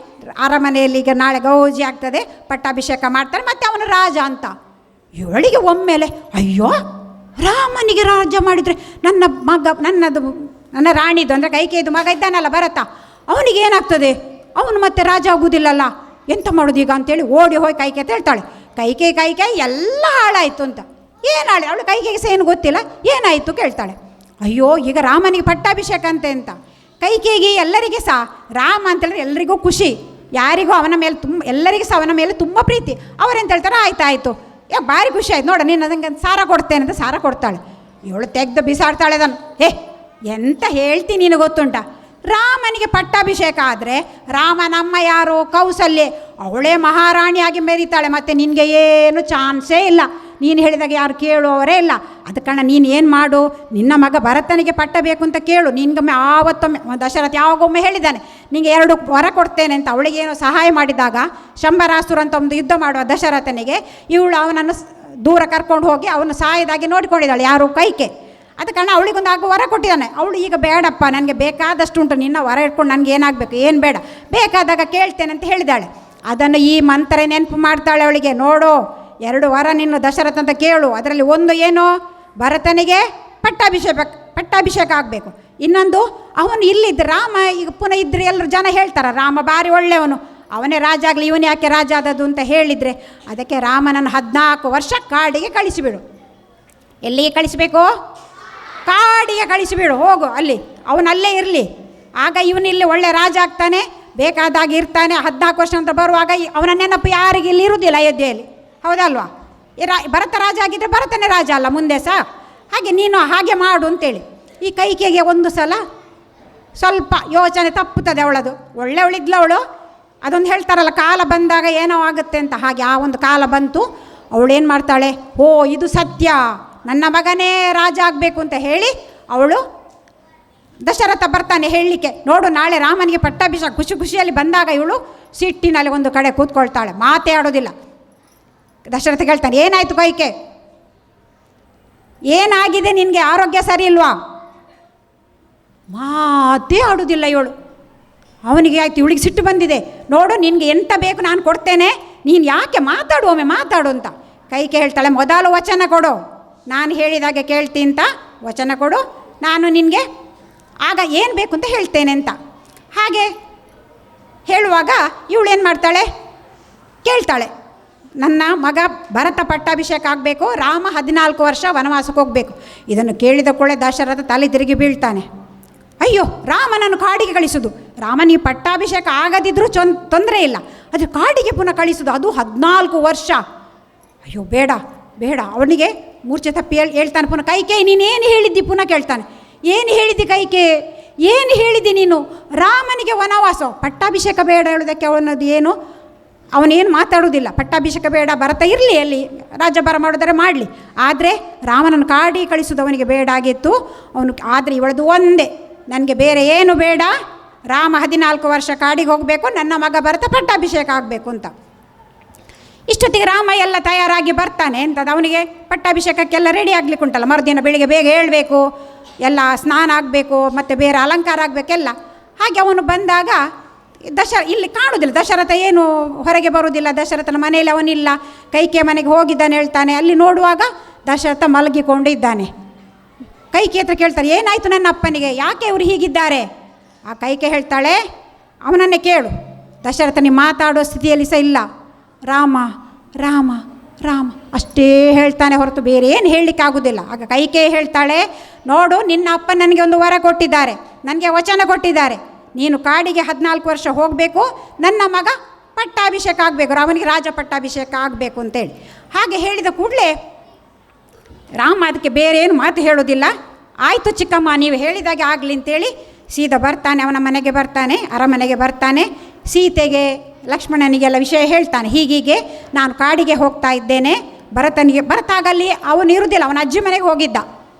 ಅರಮನೆಯಲ್ಲಿ ಈಗ ನಾಳೆ ಗೌಜಿ ಆಗ್ತದೆ, ಪಟ್ಟಾಭಿಷೇಕ ಮಾಡ್ತಾರೆ, ಮತ್ತು ಅವನು ರಾಜ ಅಂತ. ಇವಳಿಗೆ ಒಮ್ಮೆಲೆ ಅಯ್ಯೋ ರಾಮನಿಗೆ ರಾಜ್ಯ ಮಾಡಿದರೆ ನನ್ನ ಮಗ, ನನ್ನ ರಾಣಿದು ಅಂದರೆ ಕೈಕೇಯಿದು ಮಗ ಇದ್ದಾನಲ್ಲ ಭರತ, ಅವನಿಗೆ ಏನಾಗ್ತದೆ, ಅವನು ಮತ್ತೆ ರಾಜ ಆಗುವುದಿಲ್ಲಲ್ಲ, ಎಂತ ಮಾಡೋದು ಈಗ ಅಂತೇಳಿ ಓಡಿ ಹೋಗಿ ಕೈಕೇಯಿ ಅಂತ ಹೇಳ್ತಾಳೆ. ಕೈಕೇಯಿ ಎಲ್ಲ ಹಾಳಾಯಿತು ಅಂತ. ಏನಾಳೆ ಅವಳು, ಕೈಕೇಯಿಗೆ ಸಹ ಏನು ಗೊತ್ತಿಲ್ಲ, ಏನಾಯಿತು ಕೇಳ್ತಾಳೆ. ಅಯ್ಯೋ ಈಗ ರಾಮನಿಗೆ ಪಟ್ಟಾಭಿಷೇಕ ಅಂತ ಕೈಕೇಯಿಗೆ ಎಲ್ಲರಿಗೆ ಸಹ ರಾಮ ಅಂತೇಳಿದ್ರೆ ಎಲ್ಲರಿಗೂ ಖುಷಿ, ಯಾರಿಗೂ ಅವನ ಮೇಲೆ ಎಲ್ಲರಿಗೂ ಸಹ ಅವನ ಮೇಲೆ ತುಂಬ ಪ್ರೀತಿ. ಅವರೆಂತ ಹೇಳ್ತಾರೆ, ಆಯಿತು ಭಾರಿ ಖುಷಿ ಆಯ್ತು ನೋಡ, ನೀನು ಅದಕ್ಕೆ ಸಾರ ಕೊಡ್ತೇನೆ ಅಂತ ಸಾರ ಕೊಡ್ತಾಳೆ. ಇವಳು ತೆಗೆದು ಬಿಸಾಡ್ತಾಳೆ ಅದನ್ನು. ಎಂತ ಹೇಳ್ತೀನಿ ನೀನು ಗೊತ್ತುಂಟ, ರಾಮನಿಗೆ ಪಟ್ಟಾಭಿಷೇಕ ಆದರೆ ರಾಮನಮ್ಮ ಯಾರು, ಕೌಸಲ್ಯೆ, ಅವಳೇ ಮಹಾರಾಣಿಯಾಗಿ ಮೆರೀತಾಳೆ, ಮತ್ತು ನಿನಗೆ ಏನು ಚಾನ್ಸೇ ಇಲ್ಲ, ನೀನು ಹೇಳಿದಾಗ ಯಾರು ಕೇಳುವವರೇ ಇಲ್ಲ. ಅದ ಕಾರಣ ನೀನು ಏನು ಮಾಡು, ನಿನ್ನ ಮಗ ಭರತನಿಗೆ ಪಟ್ಟ ಬೇಕು ಅಂತ ಕೇಳು. ನಿನ್ಗೊಮ್ಮೆ ಆವತ್ತೊಮ್ಮೆ ದಶರಥ ಯಾವಾಗೊಮ್ಮೆ ಹೇಳಿದ್ದಾನೆ ನಿನಗೆ 2 ವರ ಕೊಡ್ತೇನೆ ಅಂತ. ಅವಳಿಗೇನೋ ಸಹಾಯ ಮಾಡಿದಾಗ ಶಂಬರಾಸುರ ಅಂತ ಒಂದು ಯುದ್ಧ ಮಾಡುವ ದಶರಥನಿಗೆ ಇವಳು ಅವನನ್ನು ದೂರ ಕರ್ಕೊಂಡು ಹೋಗಿ ಅವನು ಸಾಯದಾಗಿ ನೋಡಿಕೊಂಡಿದ್ದಾಳೆ, ಯಾರು, ಕೈಕೇಯಿ. ಅದ ಕಾರಣ ಅವಳಿಗೊಂದು ಆಗ ವರ ಕೊಟ್ಟಿದ್ದಾನೆ. ಅವಳು ಈಗ ಬೇಡಪ್ಪ, ನನಗೆ ಬೇಕಾದಷ್ಟು ಉಂಟು, ನಿನ್ನ ವರ ಇಟ್ಕೊಂಡು ನನಗೆ ಏನಾಗಬೇಕು, ಏನು ಬೇಡ, ಬೇಕಾದಾಗ ಕೇಳ್ತೇನೆ ಅಂತ ಹೇಳಿದ್ದಾಳೆ. ಅದನ್ನು ಈ ಮಂತ್ರ ನೆನಪು ಮಾಡ್ತಾಳೆ ಅವಳಿಗೆ. ನೋಡು 2 ವರ ನಿನ್ನ ದಶರಥ ಅಂತ ಕೇಳು, ಅದರಲ್ಲಿ ಒಂದು ಏನು, ಭರತನಿಗೆ ಪಟ್ಟಾಭಿಷೇಕ ಆಗಬೇಕು. ಇನ್ನೊಂದು ಅವನು ಇಲ್ಲಿದ್ದ ರಾಮ ಈಗ ಪುನಃ ಇದ್ದರೆ ಎಲ್ಲರೂ ಜನ ಹೇಳ್ತಾರೆ ರಾಮ ಭಾರಿ ಒಳ್ಳೆಯವನು, ಅವನೇ ರಾಜ ಆಗಲಿ, ಇವನು ಯಾಕೆ ರಾಜ ಆದದ್ದು ಅಂತ ಹೇಳಿದರೆ, ಅದಕ್ಕೆ ರಾಮನನ್ನು 14 ವರ್ಷ ಕಾಡಿಗೆ ಕಳಿಸಿಬಿಡು. ಎಲ್ಲಿಗೆ ಕಳಿಸಬೇಕು? ಕಾಡಿಗೆ ಕಳಿಸಿಬಿಡು, ಹೋಗು ಅಲ್ಲಿ, ಅವನಲ್ಲೇ ಇರಲಿ. ಆಗ ಇವನಿಲ್ಲಿ ಒಳ್ಳೆ ರಾಜ ಆಗ್ತಾನೆ, ಬೇಕಾದಾಗ ಇರ್ತಾನೆ. 14 ವರ್ಷ ಅಂತ ಬರುವಾಗ ಅವನ ನೆನಪು ಯಾರಿಗೆ ಇಲ್ಲಿ ಇರುವುದಿಲ್ಲ ಅಯೋಧ್ಯೆಯಲ್ಲಿ, ಹೌದಲ್ವಾ? ಭರತ ರಾಜ ಆಗಿದ್ದರೆ ಭರತನೇ ರಾಜ ಅಲ್ಲ ಮುಂದೆ ಸಹ. ಹಾಗೆ ನೀನು ಹಾಗೆ ಮಾಡು ಅಂತೇಳಿ. ಈ ಕೈಕೇಯಿಗೆ ಒಂದು ಸಲ ಸ್ವಲ್ಪ ಯೋಚನೆ ತಪ್ಪುತ್ತದೆ ಅವಳದು. ಒಳ್ಳೆಯವಳಿದ್ಲು ಅವಳು. ಅದೊಂದು ಹೇಳ್ತಾರಲ್ಲ, ಕಾಲ ಬಂದಾಗ ಏನೋ ಆಗುತ್ತೆ ಅಂತ, ಹಾಗೆ ಆ ಒಂದು ಕಾಲ ಬಂತು. ಅವಳೇನು ಮಾಡ್ತಾಳೆ, ಓ ಇದು ಸತ್ಯ, ನನ್ನ ಮಗನೇ ರಾಜ ಆಗಬೇಕು ಅಂತ ಹೇಳಿ ಅವಳು ದಶರಥ ಬರ್ತಾನೆ ಹೇಳಲಿಕ್ಕೆ, ನೋಡು ನಾಳೆ ರಾಮನಿಗೆ ಪಟ್ಟಾಭಿಷೇಕ, ಖುಷಿ ಖುಷಿಯಲ್ಲಿ ಬಂದಾಗ ಇವಳು ಸಿಟ್ಟಿನಲ್ಲಿ ಒಂದು ಕಡೆ ಕೂತ್ಕೊಳ್ತಾಳೆ, ಮಾತೇ ಆಡೋದಿಲ್ಲ. ದಶರಥ ಕೇಳ್ತಾನೆ, ಏನಾಯಿತು ಕೈಕೆ, ಏನಾಗಿದೆ ನಿನಗೆ, ಆರೋಗ್ಯ ಸರಿ ಇಲ್ವಾ? ಮಾತೇ ಆಡೋದಿಲ್ಲ ಇವಳು. ಅವನಿಗೆ ಆಯ್ತು, ಇವಳಿಗೆ ಸಿಟ್ಟು ಬಂದಿದೆ, ನೋಡು ನಿನಗೆ ಎಂತ ಬೇಕು ನಾನು ಕೊಡ್ತೇನೆ, ನೀನು ಯಾಕೆ ಮಾತಾಡು, ಒಮ್ಮೆ ಮಾತಾಡು ಅಂತ. ಕೈಕೆ ಹೇಳ್ತಾಳೆ, ಮೊದಲು ವಚನ ಕೊಡು, ನಾನು ಹೇಳಿದಾಗೆ ಕೇಳ್ತೀನಿ ಅಂತ ವಚನ ಕೊಡು, ನಾನು ನಿನಗೆ ಆಗ ಏನು ಬೇಕು ಅಂತ ಹೇಳ್ತೇನೆ ಅಂತ. ಹಾಗೆ ಹೇಳುವಾಗ ಇವಳೇನು ಮಾಡ್ತಾಳೆ, ಕೇಳ್ತಾಳೆ, ನನ್ನ ಮಗ ಭರತ ಪಟ್ಟಾಭಿಷೇಕ ಆಗಬೇಕು, ರಾಮ 14 ವರ್ಷ ವನವಾಸಕ್ಕೆ ಹೋಗಬೇಕು. ಇದನ್ನು ಕೇಳಿದ ಕೂಡಲೇ ದಶರಥ ತಲೆ ತಿರುಗಿ ಬೀಳ್ತಾನೆ. ಅಯ್ಯೋ, ರಾಮನನ್ನು ಕಾಡಿಗೆ ಕಳಿಸೋದು, ರಾಮನಿಗೆ ಪಟ್ಟಾಭಿಷೇಕ ಆಗದಿದ್ದರೂ ತೊಂದರೆ ಇಲ್ಲ, ಅದು ಕಾಡಿಗೆ ಪುನಃ ಕಳಿಸೋದು, ಅದು 14 ವರ್ಷ. ಅಯ್ಯೋ ಬೇಡ ಬೇಡ. ಅವನಿಗೆ ಮೂರ್ಛೆ ತಪ್ಪಿ ಹೇಳ್ತಾನೆ ಪುನಃ, ಕೈಕೆ ನೀನೇನು ಹೇಳಿದ್ದಿ ಪುನಃ ಕೇಳ್ತಾನೆ. ಏನು ಹೇಳಿದ್ದಿ ಕೈಕೆ, ಏನು ಹೇಳಿದ್ದಿ ನೀನು, ರಾಮನಿಗೆ ವನವಾಸ, ಪಟ್ಟಾಭಿಷೇಕ ಬೇಡ ಹೇಳೋದಕ್ಕೆ ಅವನದು ಏನು, ಅವನೇನು ಮಾತಾಡೋದಿಲ್ಲ. ಪಟ್ಟಾಭಿಷೇಕ ಬೇಡ, ಭರತ ಇರಲಿ ಅಲ್ಲಿ ರಾಜ್ಯಭಾರ ಮಾಡೋದರೆ ಮಾಡಲಿ, ಆದರೆ ರಾಮನನ್ನು ಕಾಡಿಗೆ ಕಳಿಸೋದು ಅವನಿಗೆ ಬೇಡ ಆಗಿತ್ತು. ಅವನು ಆದರೆ ಇವಳದು ಒಂದೇ, ನನಗೆ ಬೇರೆ ಏನು ಬೇಡ, ರಾಮ 14 ವರ್ಷ ಕಾಡಿಗೆ ಹೋಗಬೇಕು, ನನ್ನ ಮಗ ಭರತ ಪಟ್ಟಾಭಿಷೇಕ ಆಗಬೇಕು ಅಂತ. ಇಷ್ಟೊತ್ತಿಗೆ ರಾಮ ಎಲ್ಲ ತಯಾರಾಗಿ ಬರ್ತಾನೆ ಅಂತದ್ದು, ಅವನಿಗೆ ಪಟ್ಟಾಭಿಷೇಕಕ್ಕೆಲ್ಲ ರೆಡಿ ಆಗಲಿಕ್ಕೆ ಉಂಟಲ್ಲ, ಮರುದಿನ ಬೆಳಿಗ್ಗೆ ಬೇಗ ಹೇಳಬೇಕು, ಎಲ್ಲ ಸ್ನಾನ ಆಗಬೇಕು, ಮತ್ತು ಬೇರೆ ಅಲಂಕಾರ ಆಗಬೇಕೆಲ್ಲ. ಹಾಗೆ ಅವನು ಬಂದಾಗ ಇಲ್ಲಿ ಕಾಣುವುದಿಲ್ಲ, ದಶರಥ ಏನು ಹೊರಗೆ ಬರುವುದಿಲ್ಲ, ದಶರಥನ ಮನೆಯಲ್ಲಿ ಅವನಿಲ್ಲ, ಕೈಕೆ ಮನೆಗೆ ಹೋಗಿದ್ದಾನೆ ಹೇಳ್ತಾನೆ. ಅಲ್ಲಿ ನೋಡುವಾಗ ದಶರಥ ಮಲಗಿಕೊಂಡು ಇದ್ದಾನೆ. ಕೈಕೆ ಹತ್ರ ಕೇಳ್ತಾರೆ, ಏನಾಯಿತು ನನ್ನ ಅಪ್ಪನಿಗೆ, ಯಾಕೆ ಇವರು ಹೀಗಿದ್ದಾರೆ? ಆ ಕೈಕೆ ಹೇಳ್ತಾಳೆ, ಅವನನ್ನೇ ಕೇಳು, ದಶರಥನಿಗೆ ಮಾತಾಡೋ ಸ್ಥಿತಿಯಲ್ಲಿ ಸಹ ಇಲ್ಲ, ರಾಮ ರಾಮ ರಾಮ ಅಷ್ಟೇ ಹೇಳ್ತಾನೆ ಹೊರತು ಬೇರೆ ಏನು ಹೇಳಲಿಕ್ಕೆ ಆಗೋದಿಲ್ಲ. ಆಗ ಕೈಕೆ ಹೇಳ್ತಾಳೆ, ನೋಡು ನಿನ್ನ ಅಪ್ಪ ನನಗೆ ಒಂದು ವರ ಕೊಟ್ಟಿದ್ದಾರೆ, ನನಗೆ ವಚನ ಕೊಟ್ಟಿದ್ದಾರೆ, ನೀನು ಕಾಡಿಗೆ 14 ವರ್ಷ ಹೋಗಬೇಕು, ನನ್ನ ಮಗ ಪಟ್ಟಾಭಿಷೇಕ ಆಗಬೇಕು, ರಾಮನಿಗೆ ರಾಜ ಪಟ್ಟಾಭಿಷೇಕ ಆಗಬೇಕು ಅಂತೇಳಿ. ಹಾಗೆ ಹೇಳಿದ ಕೂಡಲೇ ರಾಮ ಅದಕ್ಕೆ ಬೇರೆ ಏನು ಮಾತು ಹೇಳೋದಿಲ್ಲ. ಆಯಿತು ಚಿಕ್ಕಮ್ಮ, ನೀವು ಹೇಳಿದಾಗೆ ಆಗಲಿ ಅಂತೇಳಿ ಸೀದಾ ಬರ್ತಾನೆ, ಅವನ ಮನೆಗೆ ಬರ್ತಾನೆ, ಅರಮನೆಗೆ ಬರ್ತಾನೆ. ಸೀತೆಗೆ ಲಕ್ಷ್ಮಣನಿಗೆಲ್ಲ ವಿಷಯ ಹೇಳ್ತಾನೆ, ಹೀಗೀಗೆ ನಾನು ಕಾಡಿಗೆ ಹೋಗ್ತಾ ಇದ್ದೇನೆ. ಭರತ ಆಗಲ್ಲಿ ಅವನು ಇರುವುದಿಲ್ಲ, ಅವನ ಅಜ್ಜಿ ಮನೆಗೆ ಹೋಗಿದ್ದ.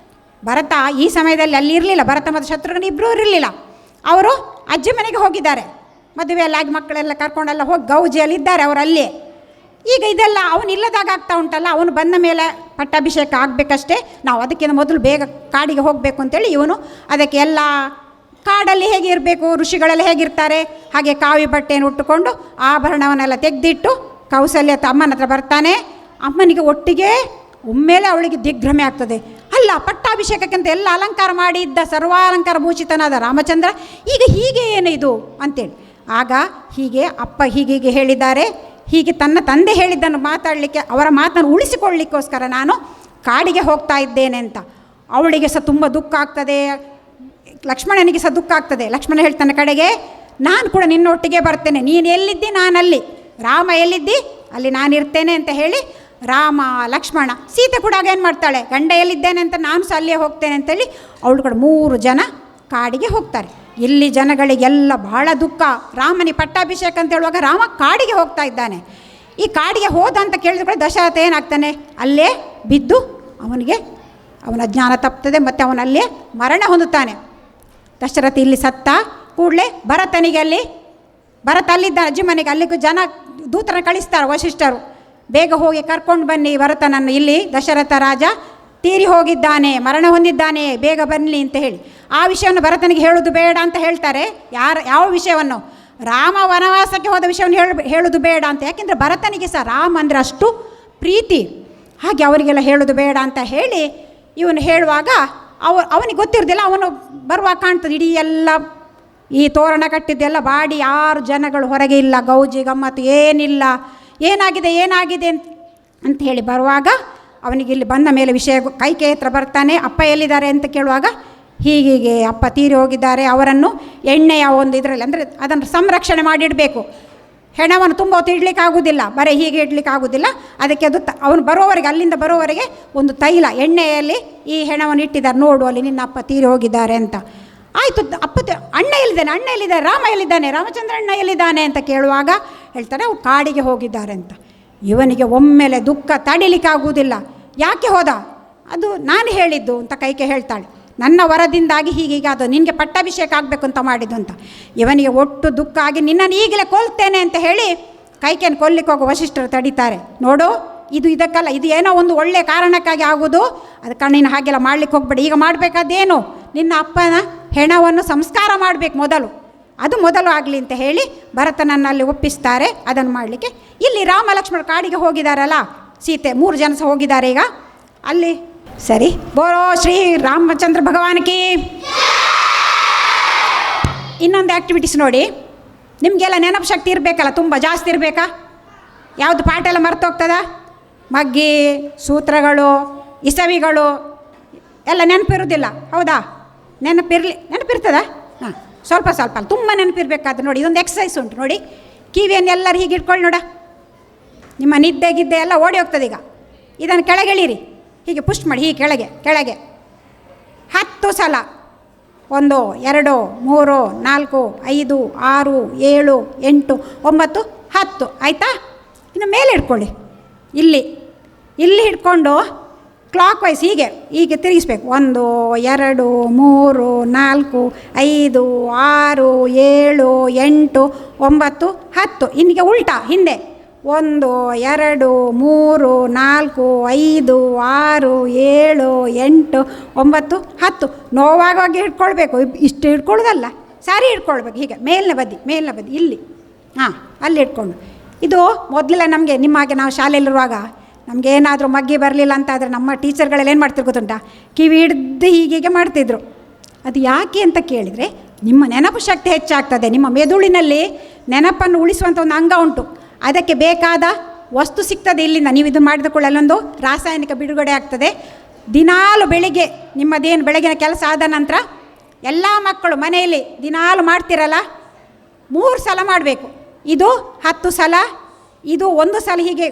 ಭರತ ಈ ಸಮಯದಲ್ಲಿ ಅಲ್ಲಿ ಇರಲಿಲ್ಲ, ಭರತ ಮತ್ತು ಶತ್ರುಘ್ನ ಇಬ್ಬರೂ ಇರಲಿಲ್ಲ, ಅವರು ಅಜ್ಜಿ ಮನೆಗೆ ಹೋಗಿದ್ದಾರೆ. ಮದುವೆಯಲ್ಲಾಗಿ ಮಕ್ಕಳೆಲ್ಲ ಕರ್ಕೊಂಡೆಲ್ಲ ಹೋಗಿ ಗೌಜಿಯಲ್ಲಿದ್ದಾರೆ ಅವರು ಅಲ್ಲೇ. ಈಗ ಇದೆಲ್ಲ ಅವನು ಇಲ್ಲದಾಗ ಆಗ್ತಾ ಉಂಟಲ್ಲ, ಅವನು ಬಂದ ಮೇಲೆ ಪಟ್ಟಾಭಿಷೇಕ ಆಗಬೇಕಷ್ಟೇ, ನಾವು ಅದಕ್ಕಿಂತ ಮೊದಲು ಬೇಗ ಕಾಡಿಗೆ ಹೋಗಬೇಕು ಅಂತೇಳಿ ಇವನು ಅದಕ್ಕೆ ಎಲ್ಲ ಕಾಡಲ್ಲಿ ಹೇಗೆ ಇರಬೇಕು, ಋಷಿಗಳೆಲ್ಲ ಹೇಗಿರ್ತಾರೆ ಹಾಗೆ ಕಾವಿ ಬಟ್ಟೆಯನ್ನು ಉಟ್ಟುಕೊಂಡು ಆಭರಣವನ್ನೆಲ್ಲ ತೆಗೆದಿಟ್ಟು ಕೌಸಲ್ಯ ಅಮ್ಮನ ಹತ್ರ ಬರ್ತಾನೆ. ಅಮ್ಮನಿಗೆ ಒಟ್ಟಿಗೆ ಒಮ್ಮೆಲೆ ಅವಳಿಗೆ ದಿಗ್ಭ್ರಮೆ ಆಗ್ತದೆ, ಅಲ್ಲ ಪಟ್ಟಾಭಿಷೇಕಕ್ಕಿಂತ ಎಲ್ಲ ಅಲಂಕಾರ ಮಾಡಿ ಇದ್ದ ಸರ್ವಾಲಂಕಾರ ಭೂಷಿತನಾದ ರಾಮಚಂದ್ರ ಈಗ ಹೀಗೆ ಏನು ಇದು ಅಂತೇಳಿ. ಆಗ ಹೀಗೆ ಅಪ್ಪ ಹೀಗೀಗೆ ಹೇಳಿದ್ದಾರೆ, ಹೀಗೆ ತನ್ನ ತಂದೆ ಹೇಳಿದ್ದನ್ನು ಮಾತಾಡಲಿಕ್ಕೆ, ಅವರ ಮಾತನ್ನು ಉಳಿಸಿಕೊಳ್ಳಲಿಕ್ಕೋಸ್ಕರ ನಾನು ಕಾಡಿಗೆ ಹೋಗ್ತಾ ಇದ್ದೇನೆ ಅಂತ. ಅವಳಿಗೆ ಸಹ ತುಂಬ ದುಃಖ ಆಗ್ತದೆ, ಲಕ್ಷ್ಮಣನಿಗೆ ಸಹ ದುಃಖ ಆಗ್ತದೆ. ಲಕ್ಷ್ಮಣ ಹೇಳ್ತಾನೆ ಕಡೆಗೆ, ನಾನು ಕೂಡ ನಿನ್ನೊಟ್ಟಿಗೆ ಬರ್ತೇನೆ, ನೀನು ಎಲ್ಲಿದ್ದಿ ನಾನಲ್ಲಿ, ರಾಮ ಎಲ್ಲಿದ್ದಿ ಅಲ್ಲಿ ನಾನಿರ್ತೇನೆ ಅಂತ ಹೇಳಿ ರಾಮ ಲಕ್ಷ್ಮಣ ಸೀತೆ ಕೂಡ ಏನು ಮಾಡ್ತಾಳೆ, ಗಂಡ ಎಲ್ಲಿದ್ದೇನೆ ಅಂತ ನಾನು ಸಹ ಅಲ್ಲಿಯೇ ಹೋಗ್ತೇನೆ ಅಂತೇಳಿ ಅವಳು ಕೂಡ 3 ಜನ ಕಾಡಿಗೆ ಹೋಗ್ತಾರೆ. ಇಲ್ಲಿ ಜನಗಳಿಗೆಲ್ಲ ಬಹಳ ದುಃಖ, ರಾಮನಿಗೆ ಪಟ್ಟಾಭಿಷೇಕ ಅಂತ ಹೇಳುವಾಗ ರಾಮ ಕಾಡಿಗೆ ಹೋಗ್ತಾ ಇದ್ದಾನೆ. ಈ ಕಾಡಿಗೆ ಹೋದ ಅಂತ ಕೇಳಿದ ಕೂಡ ದಶರಥ ಏನಾಗ್ತಾನೆ, ಅಲ್ಲೇ ಬಿದ್ದು ಅವನಿಗೆ ಅವನ ಜ್ಞಾನ ತಪ್ತದೆ ಮತ್ತು ಅವನಲ್ಲೇ ಮರಣ ಹೊಂದುತ್ತಾನೆ. ದಶರಥ ಇಲ್ಲಿ ಸತ್ತ ಕೂಡಲೇ ಭರತನಿಗೆ ಭರತ ಅಲ್ಲಿದ್ದ ಅಜ್ಜಿ ಮನೆಗೆ, ಅಲ್ಲಿಗೂ ಜನ ದೂತರನ್ನು ಕಳಿಸ್ತಾರೆ ವಸಿಷ್ಠರು, ಬೇಗ ಹೋಗಿ ಕರ್ಕೊಂಡು ಬನ್ನಿ ಭರತನನ್ನು, ಇಲ್ಲಿ ದಶರಥ ರಾಜ ತೀರಿ ಹೋಗಿದ್ದಾನೆ, ಮರಣ ಹೊಂದಿದ್ದಾನೆ, ಬೇಗ ಬನ್ನಿ ಅಂತ ಹೇಳಿ. ಆ ವಿಷಯವನ್ನು ಭರತನಿಗೆ ಹೇಳೋದು ಬೇಡ ಅಂತ ಹೇಳ್ತಾರೆ. ಯಾವ ವಿಷಯವನ್ನು, ರಾಮ ವನವಾಸಕ್ಕೆ ಹೋದ ವಿಷಯವನ್ನು ಹೇಳೋದು ಬೇಡ ಅಂತ, ಯಾಕೆಂದರೆ ಭರತನಿಗೆ ಸಹ ರಾಮ ಅಂದರೆ ಅಷ್ಟು ಪ್ರೀತಿ, ಹಾಗೆ ಅವರಿಗೆಲ್ಲ ಹೇಳೋದು ಬೇಡ ಅಂತ ಹೇಳಿ ಇವನು ಹೇಳುವಾಗ ಅವನಿಗೆ ಗೊತ್ತಿರೋದಿಲ್ಲ. ಅವನು ಬರುವಾಗ ಕಾಣ್ತದೆ ಇಡೀ ಎಲ್ಲ ಈ ತೋರಣ ಕಟ್ಟಿದ್ದೆಲ್ಲ ಬಾಡಿ 6 ಜನಗಳು ಹೊರಗೆ ಇಲ್ಲ, ಗೌಜಿ ಗಮ್ಮತ್ತು ಏನಿಲ್ಲ, ಏನಾಗಿದೆ ಅಂತ ಹೇಳಿ ಬರುವಾಗ ಅವನಿಗೆ ಇಲ್ಲಿ ಬಂದ ಮೇಲೆ ವಿಷಯ ಕೈಕೆ ಹತ್ರ ಬರ್ತಾನೆ. ಅಪ್ಪ ಎಲ್ಲಿದ್ದಾರೆ ಅಂತ ಕೇಳುವಾಗ ಹೀಗೆ ಅಪ್ಪ ತೀರಿ ಹೋಗಿದ್ದಾರೆ, ಅವರನ್ನು ಎಣ್ಣೆಯ ಒಂದು ಇದರಲ್ಲಿ ಅಂದರೆ ಅದನ್ನು ಸಂರಕ್ಷಣೆ ಮಾಡಿಡಬೇಕು, ಹೆಣವನ್ನು ತುಂಬ ಹೊತ್ತು ಇಡ್ಲಿಕ್ಕೆ ಆಗೋದಿಲ್ಲ, ಬರೀ ಹೀಗೆ ಇಡ್ಲಿಕ್ಕೆ ಆಗೋದಿಲ್ಲ, ಅದಕ್ಕೆ ಅದು ಅವನು ಬರೋವರೆಗೆ, ಅಲ್ಲಿಂದ ಬರೋವರೆಗೆ ಒಂದು ತೈಲ ಎಣ್ಣೆಯಲ್ಲಿ ಈ ಹೆಣವನ್ನು ಇಟ್ಟಿದ್ದಾರೆ, ನೋಡು ಅಲ್ಲಿ ನಿನ್ನ ಅಪ್ಪ ತೀರಿ ಹೋಗಿದ್ದಾರೆ ಅಂತ. ಆಯಿತು, ಅಣ್ಣ ಎಲ್ಲಿದ್ದಾನೆ, ರಾಮ ಎಲ್ಲಿದ್ದಾನೆ, ರಾಮಚಂದ್ರ ಅಣ್ಣ ಎಲ್ಲಿದ್ದಾನೆ ಅಂತ ಕೇಳುವಾಗ ಹೇಳ್ತಾರೆ ಅವ್ರು ಕಾಡಿಗೆ ಹೋಗಿದ್ದಾರೆ ಅಂತ. ಇವನಿಗೆ ಒಮ್ಮೆಲೆ ದುಃಖ ತಡಿಲಿಕ್ಕಾಗುವುದಿಲ್ಲ. ಯಾಕೆ ಹೋದ? ಅದು ನಾನು ಹೇಳಿದ್ದು ಅಂತ ಕೈಕೆ ಹೇಳ್ತಾಳೆ. ನನ್ನ ವರದಿಂದಾಗಿ ಹೀಗೀಗ ಅದು ನಿನಗೆ ಪಟ್ಟಾಭಿಷೇಕ ಆಗಬೇಕು ಅಂತ ಮಾಡಿದ್ದು ಅಂತ. ಇವನಿಗೆ ಒಟ್ಟು ದುಃಖ ಆಗಿ ನಿನ್ನನ್ನು ಈಗಲೇ ಕೊಲ್ತೇನೆ ಅಂತ ಹೇಳಿ ಕೈಕೆಯನ್ನು ಕೊಲ್ಲಿಕ್ಕೆ ಹೋಗೋ ವಸಿಷ್ಠರು ತಡೀತಾರೆ. ನೋಡು, ಇದು ಇದಕ್ಕಲ್ಲ, ಇದು ಏನೋ ಒಂದು ಒಳ್ಳೆಯ ಕಾರಣಕ್ಕಾಗಿ ಆಗೋದು, ಅದಕ್ಕೆ ನೀನು ಹಾಗೆಲ್ಲ ಮಾಡಲಿಕ್ಕೆ ಹೋಗ್ಬೇಡಿ. ಈಗ ಮಾಡಬೇಕಾದೇನು, ನಿನ್ನ ಅಪ್ಪನ ಹೆಣವನ್ನು ಸಂಸ್ಕಾರ ಮಾಡಬೇಕು ಮೊದಲು, ಅದು ಮೊದಲು ಆಗಲಿ ಅಂತ ಹೇಳಿ ಭರತನನ್ನು ಅಲ್ಲಿ ಒಪ್ಪಿಸ್ತಾರೆ ಅದನ್ನು ಮಾಡಲಿಕ್ಕೆ. ಇಲ್ಲಿ ರಾಮ ಲಕ್ಷ್ಮಣ ಕಾಡಿಗೆ ಹೋಗಿದ್ದಾರಲ್ಲ, ಸೀತೆ 3 ಜನ ಸಹ ಹೋಗಿದ್ದಾರೆ ಈಗ ಅಲ್ಲಿ. ಸರಿ, ಬೋಲೋ ಶ್ರೀ ರಾಮಚಂದ್ರ ಭಗವಾನಕಿ. ಇನ್ನೊಂದು ಆ್ಯಕ್ಟಿವಿಟೀಸ್ ನೋಡಿ, ನಿಮಗೆಲ್ಲ ನೆನಪು ಶಕ್ತಿ ಇರಬೇಕಲ್ಲ, ತುಂಬ ಜಾಸ್ತಿ ಇರಬೇಕಾ? ಯಾವುದು ಪಾಠ ಎಲ್ಲ ಮರ್ತೋಗ್ತದ? ಮಗ್ಗಿ, ಸೂತ್ರಗಳು, ಇಸವಿಗಳು ಎಲ್ಲ ನೆನಪಿರೋದಿಲ್ಲ, ಹೌದಾ? ನೆನಪಿರ್ತದ? ಹಾಂ, ಸ್ವಲ್ಪ ಸ್ವಲ್ಪ ಅಲ್ಲ, ತುಂಬ ನೆನಪಿರ್ಬೇಕಾದ್ರೆ ನೋಡಿ, ಇದೊಂದು ಎಕ್ಸಸೈಸ್ ಉಂಟು ನೋಡಿ. ಕಿವಿಯನ್ನು ಎಲ್ಲರೂ ಹೀಗೆ ಇಟ್ಕೊಳ್ಳಿ ನೋಡ, ನಿಮ್ಮ ನಿದ್ದೆ ಗಿದ್ದೆ ಎಲ್ಲ ಓಡಿ ಹೋಗ್ತದೆ. ಈಗ ಇದನ್ನು ಕೆಳಗೆಳೀರಿ, ಹೀಗೆ ಪುಷ್ ಮಾಡಿ, ಹೀಗೆ ಕೆಳಗೆ ಕೆಳಗೆ 10 ಸಲ. 1 2 3 4 5 6 7 8 9 10 ಆಯಿತಾ? ಇನ್ನು ಮೇಲೆ ಇಟ್ಕೊಳ್ಳಿ, ಇಲ್ಲಿ ಹಿಡ್ಕೊಂಡು ಕ್ಲಾಕ್ ವೈಸ್ ಹೀಗೆ ತಿರುಗಿಸ್ಬೇಕು. 1 2 3 4 5 6 7 8 9 10. ಇನ್ನಿಗೆ ಉಲ್ಟಾ ಹಿಂದೆ 1 2 3 4 5 6 7 8 9 10. ನೋವಾಗೋಗಿ ಹಿಡ್ಕೊಳ್ಬೇಕು, ಇಷ್ಟು ಹಿಡ್ಕೊಳ್ಳೋದಲ್ಲ, ಸಾರಿ ಹಿಡ್ಕೊಳ್ಬೇಕು. ಹೀಗೆ ಮೇಲಿನ ಬದಿ ಇಲ್ಲಿ, ಹಾಂ, ಅಲ್ಲಿ ಹಿಡ್ಕೊಂಡು. ಇದು ಮೊದಲೆಲ್ಲ ನಮಗೆ ನಿಮ್ಮ ಹಾಗೆ ನಾವು ಶಾಲೆಯಲ್ಲಿರುವಾಗ ನಮಗೇನಾದರೂ ಮಗ್ಗಿ ಬರಲಿಲ್ಲ ಅಂತಾದರೆ ನಮ್ಮ ಟೀಚರ್ಗಳೆಲ್ಲ ಏನು ಮಾಡ್ತಿರು ಗೊತ್ತುಂಟಾ? ಕಿವಿ ಹಿಡ್ದು ಹೀಗೆ ಮಾಡ್ತಿದ್ರು. ಅದು ಯಾಕೆ ಅಂತ ಕೇಳಿದರೆ, ನಿಮ್ಮ ನೆನಪು ಶಕ್ತಿ ಹೆಚ್ಚಾಗ್ತದೆ. ನಿಮ್ಮ ಮೆದುಳಿನಲ್ಲಿ ನೆನಪನ್ನು ಉಳಿಸುವಂಥ ಒಂದು ಅಂಗ ಉಂಟು, ಅದಕ್ಕೆ ಬೇಕಾದ ವಸ್ತು ಸಿಗ್ತದೆ ಇಲ್ಲಿಂದ. ನೀವು ಇದು ಮಾಡಿದ ಕೂಡ ಅಲ್ಲೊಂದು ರಾಸಾಯನಿಕ ಬಿಡುಗಡೆ ಆಗ್ತದೆ. ದಿನಾಲು ಬೆಳಿಗ್ಗೆ ನಿಮ್ಮದೇನು ಬೆಳಗಿನ ಕೆಲಸ ಆದ ನಂತರ ಎಲ್ಲ ಮಕ್ಕಳು ಮನೆಯಲ್ಲಿ ದಿನಾಲು ಮಾಡ್ತಿರಲ್ಲ, 3 ಸಲ ಮಾಡಬೇಕು. ಇದು 10 ಸಲ, ಇದು 1 ಸಲ ಹೀಗೆ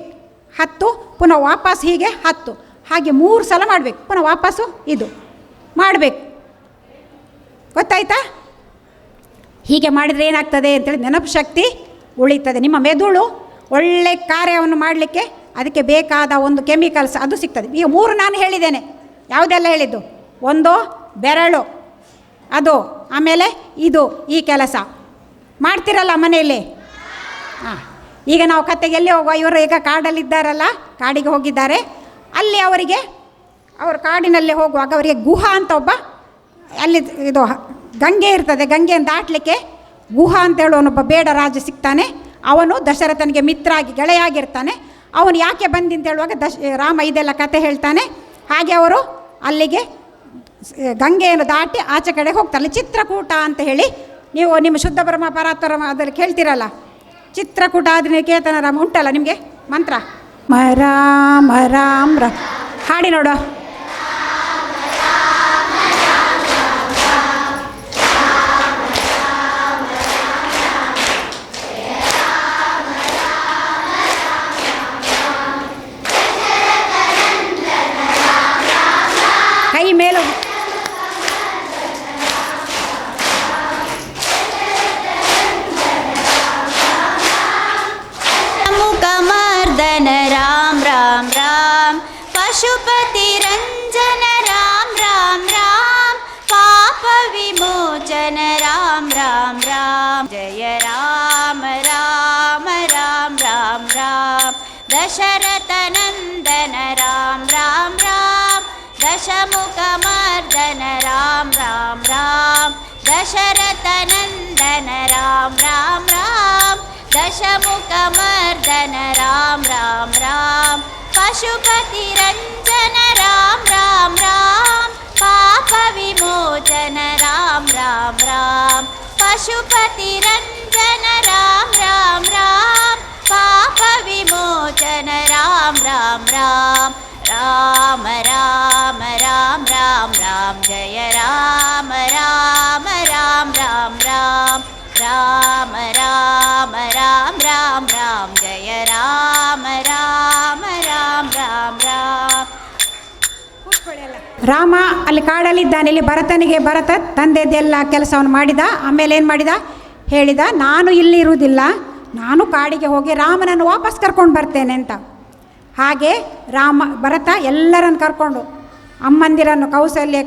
10, ಪುನಃ ವಾಪಸ್ ಹೀಗೆ 10, ಹಾಗೆ 3 ಸಲ ಮಾಡಬೇಕು. ಪುನಃ ವಾಪಸ್ಸು ಇದು ಮಾಡಬೇಕು, ಗೊತ್ತಾಯ್ತಾ? ಹೀಗೆ ಮಾಡಿದರೆ ಏನಾಗ್ತದೆ ಅಂತೇಳಿ ನೆನಪು ಶಕ್ತಿ ಉಳಿತದೆ. ನಿಮ್ಮ ಮೆದುಳು ಒಳ್ಳೆ ಕಾರ್ಯವನ್ನು ಮಾಡಲಿಕ್ಕೆ ಅದಕ್ಕೆ ಬೇಕಾದ ಒಂದು ಕೆಮಿಕಲ್ಸ್ ಅದು ಸಿಗ್ತದೆ. ಈಗ 3 ನಾನು ಹೇಳಿದ್ದೇನೆ. ಯಾವುದೆಲ್ಲ ಹೇಳಿದ್ದು? 1 ಬೆರಳು, ಅದು, ಆಮೇಲೆ ಇದು, ಈ ಕೆಲಸ ಮಾಡ್ತಿರಲ್ಲ ಮನೆಯಲ್ಲಿ. ಹಾಂ, ಈಗ ನಾವು ಕತೆಗೆ ಎಲ್ಲಿ ಹೋಗುವ? ಇವರು ಈಗ ಕಾಡಲ್ಲಿದ್ದಾರಲ್ಲ, ಕಾಡಿಗೆ ಹೋಗಿದ್ದಾರೆ. ಅಲ್ಲಿ ಅವರು ಕಾಡಿನಲ್ಲಿ ಹೋಗುವಾಗ ಅವರಿಗೆ ಗುಹಾ ಅಂತ ಒಬ್ಬ, ಅಲ್ಲಿ ಇದು ಗಂಗೆ ಇರ್ತದೆ, ಗಂಗೆಯನ್ನು ದಾಟಲಿಕ್ಕೆ ಗುಹಾ ಅಂತ ಹೇಳುವನೊಬ್ಬ ಬೇಡ ರಾಜ ಸಿಗ್ತಾನೆ. ಅವನು ದಶರಥನಿಗೆ ಮಿತ್ರ ಆಗಿ ಗೆಳೆಯಾಗಿರ್ತಾನೆ. ಅವನು ಯಾಕೆ ಬಂದಿಂತ ಹೇಳುವಾಗ ರಾಮ ಇದೆಲ್ಲ ಕತೆ ಹೇಳ್ತಾನೆ. ಹಾಗೆ ಅವರು ಅಲ್ಲಿಗೆ ಗಂಗೆಯನ್ನು ದಾಟಿ ಆಚೆ ಕಡೆ ಹೋಗ್ತಾರೆ. ಅಲ್ಲಿ ಚಿತ್ರಕೂಟ ಅಂತ ಹೇಳಿ, ನೀವು ನಿಮ್ಮ ಶುದ್ಧ ಬ್ರಹ್ಮ ಪರಾತ್ಪರಮ ಅದರಲ್ಲಿ ಕೇಳ್ತಿರಲ್ಲ, ಚಿತ್ರಕೂಟ ಆದ್ರೆ ಕೇತನ ರಾಮ ಉಂಟಲ್ಲ ನಿಮಗೆ ಮಂತ್ರ. ರಾಮ ರಾಮ ರಾಮ ಹಾಡಿ ನೋಡುವ. ಕೈ ಮೇಲು. राम राम राम पशुपति रंजन राम राम राम पाप विमोचन राम राम राम जय राम राम राम राम राम दशरथ नंदन राम राम राम दशमुख मर्दन राम राम राम दशरथ नंदन राम राम राम दशमुख मर्दन राम राम राम पशुपति रंजन राम राम राम पाप विमोचन राम राम राम पशुपति रंजन राम राम राम पाप विमोचन राम राम राम राम राम राम राम राम जय राम राम राम राम राम राम राम राम राम राम जय राम राम राम राम राम. ರಾಮ ಅಲ್ಲಿ ಕಾಡಲ್ಲಿದ್ದಾನೆ. ಇಲ್ಲಿ ಭರತ ತಂದೆದೆಲ್ಲ ಕೆಲಸವನ್ನು ಮಾಡಿದ. ಆಮೇಲೆ ಏನು ಮಾಡಿದ ಹೇಳಿದ, ನಾನು ಇಲ್ಲಿ ಇರುವುದಿಲ್ಲ, ನಾನು ಕಾಡಿಗೆ ಹೋಗಿ ರಾಮನನ್ನು ವಾಪಸ್ ಕರ್ಕೊಂಡು ಬರ್ತೇನೆ ಅಂತ. ಹಾಗೆ ಭರತ ಎಲ್ಲರನ್ನು ಕರ್ಕೊಂಡು ಅಮ್ಮಂದಿರನ್ನು ಕೌಸಲ್ಯ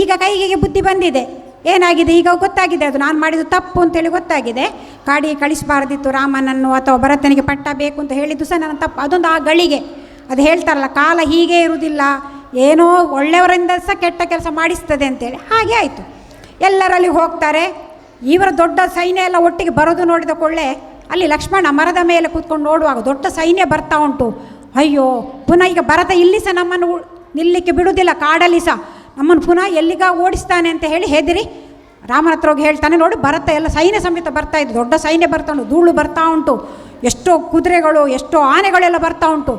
ಈಗ ಕೈಗೆ ಬುದ್ಧಿ ಬಂದಿದೆ. ಏನಾಗಿದೆ ಈಗ ಗೊತ್ತಾಗಿದೆ, ಅದು ನಾನು ಮಾಡಿದ್ದು ತಪ್ಪು ಅಂತೇಳಿ ಗೊತ್ತಾಗಿದೆ. ಕಾಡಿಗೆ ಕಳಿಸಬಾರ್ದಿತ್ತು ರಾಮನನ್ನು ಅಥವಾ ಭರತನಿಗೆ ಪಟ್ಟ ಬೇಕು ಅಂತ ಹೇಳಿದ್ದು ಸಹ ನನ್ನ ತಪ್ಪು. ಅದೊಂದು ಆ ಗಳಿಗೆ ಅದು ಹೇಳ್ತಾರಲ್ಲ, ಕಾಲ ಹೀಗೆ ಇರುವುದಿಲ್ಲ, ಏನೋ ಒಳ್ಳೆಯವರಿಂದ ಸಹ ಕೆಟ್ಟ ಕೆಲಸ ಮಾಡಿಸ್ತದೆ ಅಂತೇಳಿ. ಹಾಗೆ ಆಯಿತು. ಎಲ್ಲರಲ್ಲಿ ಹೋಗ್ತಾರೆ. ಇವರ ದೊಡ್ಡ ಸೈನ್ಯ ಎಲ್ಲ ಒಟ್ಟಿಗೆ ಬರೋದು ನೋಡಿದ ಕೊಳ್ಳೆ ಅಲ್ಲಿ ಲಕ್ಷ್ಮಣ ಮರದ ಮೇಲೆ ಕೂತ್ಕೊಂಡು ನೋಡುವಾಗ ದೊಡ್ಡ ಸೈನ್ಯ ಬರ್ತಾ ಉಂಟು. ಅಯ್ಯೋ, ಪುನಃ ಈಗ ಭರತ ಇಲ್ಲಿ ಸಹ ನಮ್ಮನ್ನು ನಿಲ್ಲಕ್ಕೆ ಬಿಡುವುದಿಲ್ಲ, ಕಾಡಲ್ಲಿ ಸಹ ನಮ್ಮನ್ನು ಪುನಃ ಎಲ್ಲಿಗ ಓಡಿಸ್ತಾನೆ ಅಂತ ಹೇಳಿ ಹೆದರಿ ರಾಮನ ಹತ್ರ ಹೋಗಿ ಹೇಳ್ತಾನೆ, ನೋಡಿ ಭರತ ಎಲ್ಲ ಸೈನ್ಯ ಸಮೇತ ಬರ್ತಾ ಇದ್ದು, ದೊಡ್ಡ ಸೈನ್ಯ ಬರ್ತಾ ಉಂಟು, ಧೂಳು ಬರ್ತಾ ಉಂಟು, ಎಷ್ಟೋ ಕುದುರೆಗಳು ಎಷ್ಟೋ ಆನೆಗಳೆಲ್ಲ ಬರ್ತಾ ಉಂಟು,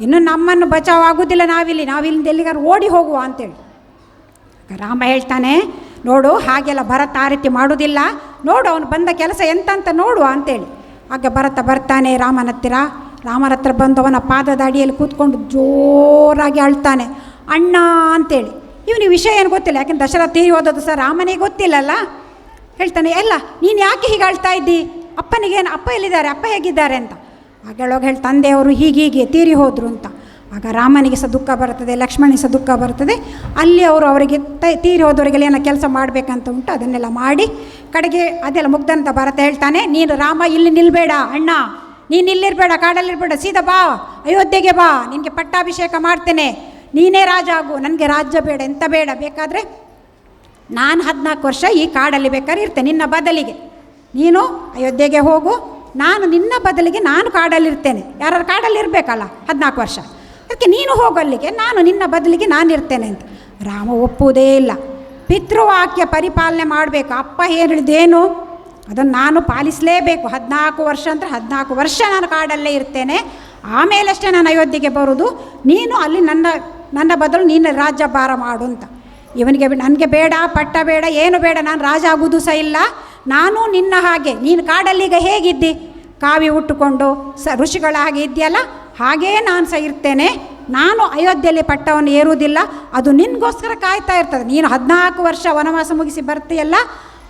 ಇನ್ನು ನಮ್ಮನ್ನು ಬಚಾವ್ ಆಗೋದಿಲ್ಲ, ನಾವಿಲ್ಲಿಂದ ಎಲ್ಲಿಗಾರು ಓಡಿ ಹೋಗುವ ಅಂತೇಳಿ. ರಾಮ ಹೇಳ್ತಾನೆ, ನೋಡು ಹಾಗೆಲ್ಲ ಭರತ ಆ ರೀತಿ ಮಾಡೋದಿಲ್ಲ, ನೋಡು ಅವನು ಬಂದ ಕೆಲಸ ಎಂತ ನೋಡುವ ಅಂತೇಳಿ. ಆಗ ಭರತ ಬರ್ತಾನೆ ರಾಮನ ಹತ್ರ ಬಂದು ಅವನ ಪಾದದ ಅಡಿಯಲ್ಲಿ ಕೂತ್ಕೊಂಡು ಜೋರಾಗಿ ಅಳ್ತಾನೆ, ಅಣ್ಣ ಅಂತೇಳಿ. ಇವನಿಗೆ ವಿಷಯ ಏನು ಗೊತ್ತಿಲ್ಲ, ಯಾಕೆಂದ್ರೆ ದಶರಥ ತೀರಿ ಹೋದದ್ದು ಸಹ ರಾಮನಿಗೆ ಗೊತ್ತಿಲ್ಲಲ್ಲ. ಹೇಳ್ತಾನೆ, ಎಲ್ಲ ನೀನು ಯಾಕೆ ಹೀಗೆ ಅಳ್ತಾ ಇದ್ದಿ, ಅಪ್ಪನಿಗೇನು, ಅಪ್ಪ ಎಲ್ಲಿದ್ದಾರೆ, ಅಪ್ಪ ಹೇಗಿದ್ದಾರೆ ಅಂತ. ಆಗ ತಂದೆಯವರು ಹೀಗೆ ತೀರಿ ಹೋದರು ಅಂತ. ಆಗ ರಾಮನಿಗೆ ಸಹ ದುಃಖ ಬರ್ತದೆ, ಲಕ್ಷ್ಮಣಿಗೆ ಸಹ ದುಃಖ ಬರ್ತದೆ. ಅಲ್ಲಿ ಅವರಿಗೆ ತೀರಿ ಹೋದವರಿಗೆಲ್ಲ ಏನೋ ಕೆಲಸ ಮಾಡಬೇಕಂತ ಉಂಟು, ಅದನ್ನೆಲ್ಲ ಮಾಡಿ ಕಡೆಗೆ ಅದೆಲ್ಲ ಮುಗ್ದಂತ ಭರತ ಹೇಳ್ತಾನೆ, ನೀನು ರಾಮ ಇಲ್ಲಿ ನಿಲ್ಲಬೇಡ ಅಣ್ಣ, ನೀನು ಇಲ್ಲಿರಬೇಡ, ಕಾಡಲ್ಲಿರಬೇಡ, ಸೀದಾ ಬಾ, ಅಯೋಧ್ಯೆಗೆ ಬಾ, ನಿನಗೆ ಪಟ್ಟಾಭಿಷೇಕ ಮಾಡ್ತೇನೆ, ನೀನೇ ರಾಜ ಆಗು, ನನಗೆ ರಾಜ್ಯ ಬೇಡ, ಎಂತ ಬೇಡ, ಬೇಕಾದರೆ ನಾನು 14 ವರ್ಷ ಈ ಕಾಡಲ್ಲಿ ಬೇಕಾದ್ರೆ ಇರ್ತೇನೆ, ನಿನ್ನ ಬದಲಿಗೆ ನೀನು ಅಯೋಧ್ಯೆಗೆ ಹೋಗು, ನಾನು ನಿನ್ನ ಬದಲಿಗೆ ನಾನು ಕಾಡಲ್ಲಿರ್ತೇನೆ. ಯಾರು ಕಾಡಲ್ಲಿ ಇರಬೇಕಲ್ಲ 14 ವರ್ಷ, ಅದಕ್ಕೆ ನೀನು ಹೋಗು ಅಲ್ಲಿಗೆ, ನಾನು ನಿನ್ನ ಬದಲಿಗೆ ನಾನು ಇರ್ತೇನೆ ಅಂತ. ರಾಮ ಒಪ್ಪುವುದೇ ಇಲ್ಲ. ಪಿತೃವಾಕ್ಯ ಪರಿಪಾಲನೆ ಮಾಡಬೇಕು, ಅಪ್ಪ ಹೇಳಿದ್ದೇನು ಅದನ್ನು ನಾನು ಪಾಲಿಸಲೇಬೇಕು. 14 ವರ್ಷ ಅಂದರೆ 14 ವರ್ಷ ನಾನು ಕಾಡಲ್ಲೇ ಇರ್ತೇನೆ, ಆಮೇಲಷ್ಟೇ ನಾನು ಅಯೋಧ್ಯೆಗೆ ಬರೋದು, ನೀನು ಅಲ್ಲಿ ನನ್ನ ಬದಲು ನೀನು ರಾಜ್ಯಭಾರ ಮಾಡು ಅಂತ. ಇವನಿಗೆ ನನಗೆ ಬೇಡ, ಪಟ್ಟ ಬೇಡ, ಏನು ಬೇಡ, ನಾನು ರಾಜ ಆಗೋದು ಸಹ ಇಲ್ಲ, ನಾನು ನಿನ್ನ ಹಾಗೆ, ನೀನು ಕಾಡಲ್ಲೀಗ ಹೇಗಿದ್ದಿ, ಕಾವಿ ಉಟ್ಟುಕೊಂಡು ಋಷಿಗಳ ಹಾಗೆ ಇದೆಯಲ್ಲ, ಹಾಗೇ ನಾನು ಸಹ ಇರ್ತೇನೆ, ನಾನು ಅಯೋಧ್ಯೆಯಲ್ಲಿ ಪಟ್ಟವನ್ನು ಏರುವುದಿಲ್ಲ, ಅದು ನಿನಗೋಸ್ಕರ ಕಾಯ್ತಾ ಇರ್ತದೆ. ನೀನು 14 ವರ್ಷ ವನವಾಸ ಮುಗಿಸಿ ಬರ್ತೀಯಲ್ಲ,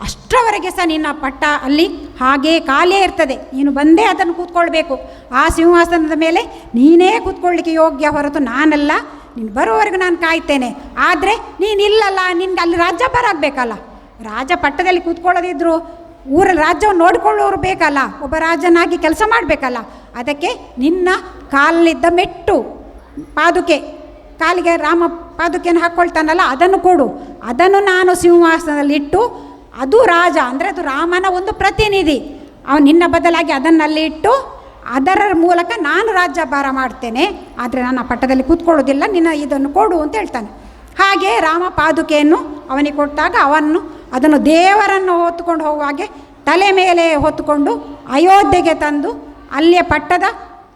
ಅಷ್ಟರವರೆಗೆ ಸಹ ನಿನ್ನ ಪಟ್ಟ ಅಲ್ಲಿ ಹಾಗೇ ಖಾಲಿಯೇ ಇರ್ತದೆ, ನೀನು ಬಂದೇ ಅದನ್ನು ಕೂತ್ಕೊಳ್ಬೇಕು, ಆ ಸಿಂಹಾಸನದ ಮೇಲೆ ನೀನೇ ಕೂತ್ಕೊಳ್ಳಿಕ್ಕೆ ಯೋಗ್ಯ, ಹೊರತು ನಾನಲ್ಲ, ನೀನು ಬರುವವರೆಗೂ ನಾನು ಕಾಯ್ತೇನೆ. ಆದರೆ ನೀನಿಲ್ಲಲ್ಲ, ನಿನ್ಗೆ ಅಲ್ಲಿ ರಾಜ್ಯಭಾರ ಆಗಬೇಕಲ್ಲ, ರಾಜ ಪಟ್ಟದಲ್ಲಿ ಕೂತ್ಕೊಳ್ಳೋದಿದ್ರು ಊರಲ್ಲಿ ರಾಜ್ಯವನ್ನು ನೋಡಿಕೊಳ್ಳೋರು ಬೇಕಲ್ಲ, ಒಬ್ಬ ರಾಜನಾಗಿ ಕೆಲಸ ಮಾಡಬೇಕಲ್ಲ, ಅದಕ್ಕೆ ನಿನ್ನ ಕಾಲಿದ್ದ ಮೆಟ್ಟು ಪಾದುಕೆ, ಕಾಲಿಗೆ ರಾಮ ಪಾದುಕೆಯನ್ನು ಹಾಕ್ಕೊಳ್ತಾನಲ್ಲ ಅದನ್ನು ಕೊಡು, ಅದನ್ನು ನಾನು ಸಿಂಹಾಸನದಲ್ಲಿಟ್ಟು, ಅದು ರಾಜ ಅಂದರೆ ಅದು ರಾಮನ ಒಂದು ಪ್ರತಿನಿಧಿ, ಅವನು ನಿನ್ನ ಬದಲಾಗಿ ಅದನ್ನಲ್ಲಿ ಇಟ್ಟು ಅದರ ಮೂಲಕ ನಾನು ರಾಜ್ಯಭಾರ ಮಾಡ್ತೇನೆ, ಆದರೆ ನಾನು ಆ ಪಟ್ಟದಲ್ಲಿ ಕೂತ್ಕೊಳ್ಳೋದಿಲ್ಲ, ನಿನ್ನ ಇದನ್ನು ಕೊಡು ಅಂತ ಹೇಳ್ತಾನೆ. ಹಾಗೆ ರಾಮ ಪಾದುಕೆಯನ್ನು ಅವನಿಗೆ ಕೊಟ್ಟಾಗ ಅದನ್ನು ದೇವರನ್ನು ಹೊತ್ತುಕೊಂಡು ಹೋಗುವಾಗೆ ತಲೆ ಮೇಲೆ ಹೊತ್ತುಕೊಂಡು ಅಯೋಧ್ಯೆಗೆ ತಂದು ಅಲ್ಲಿಯ ಪಟ್ಟದ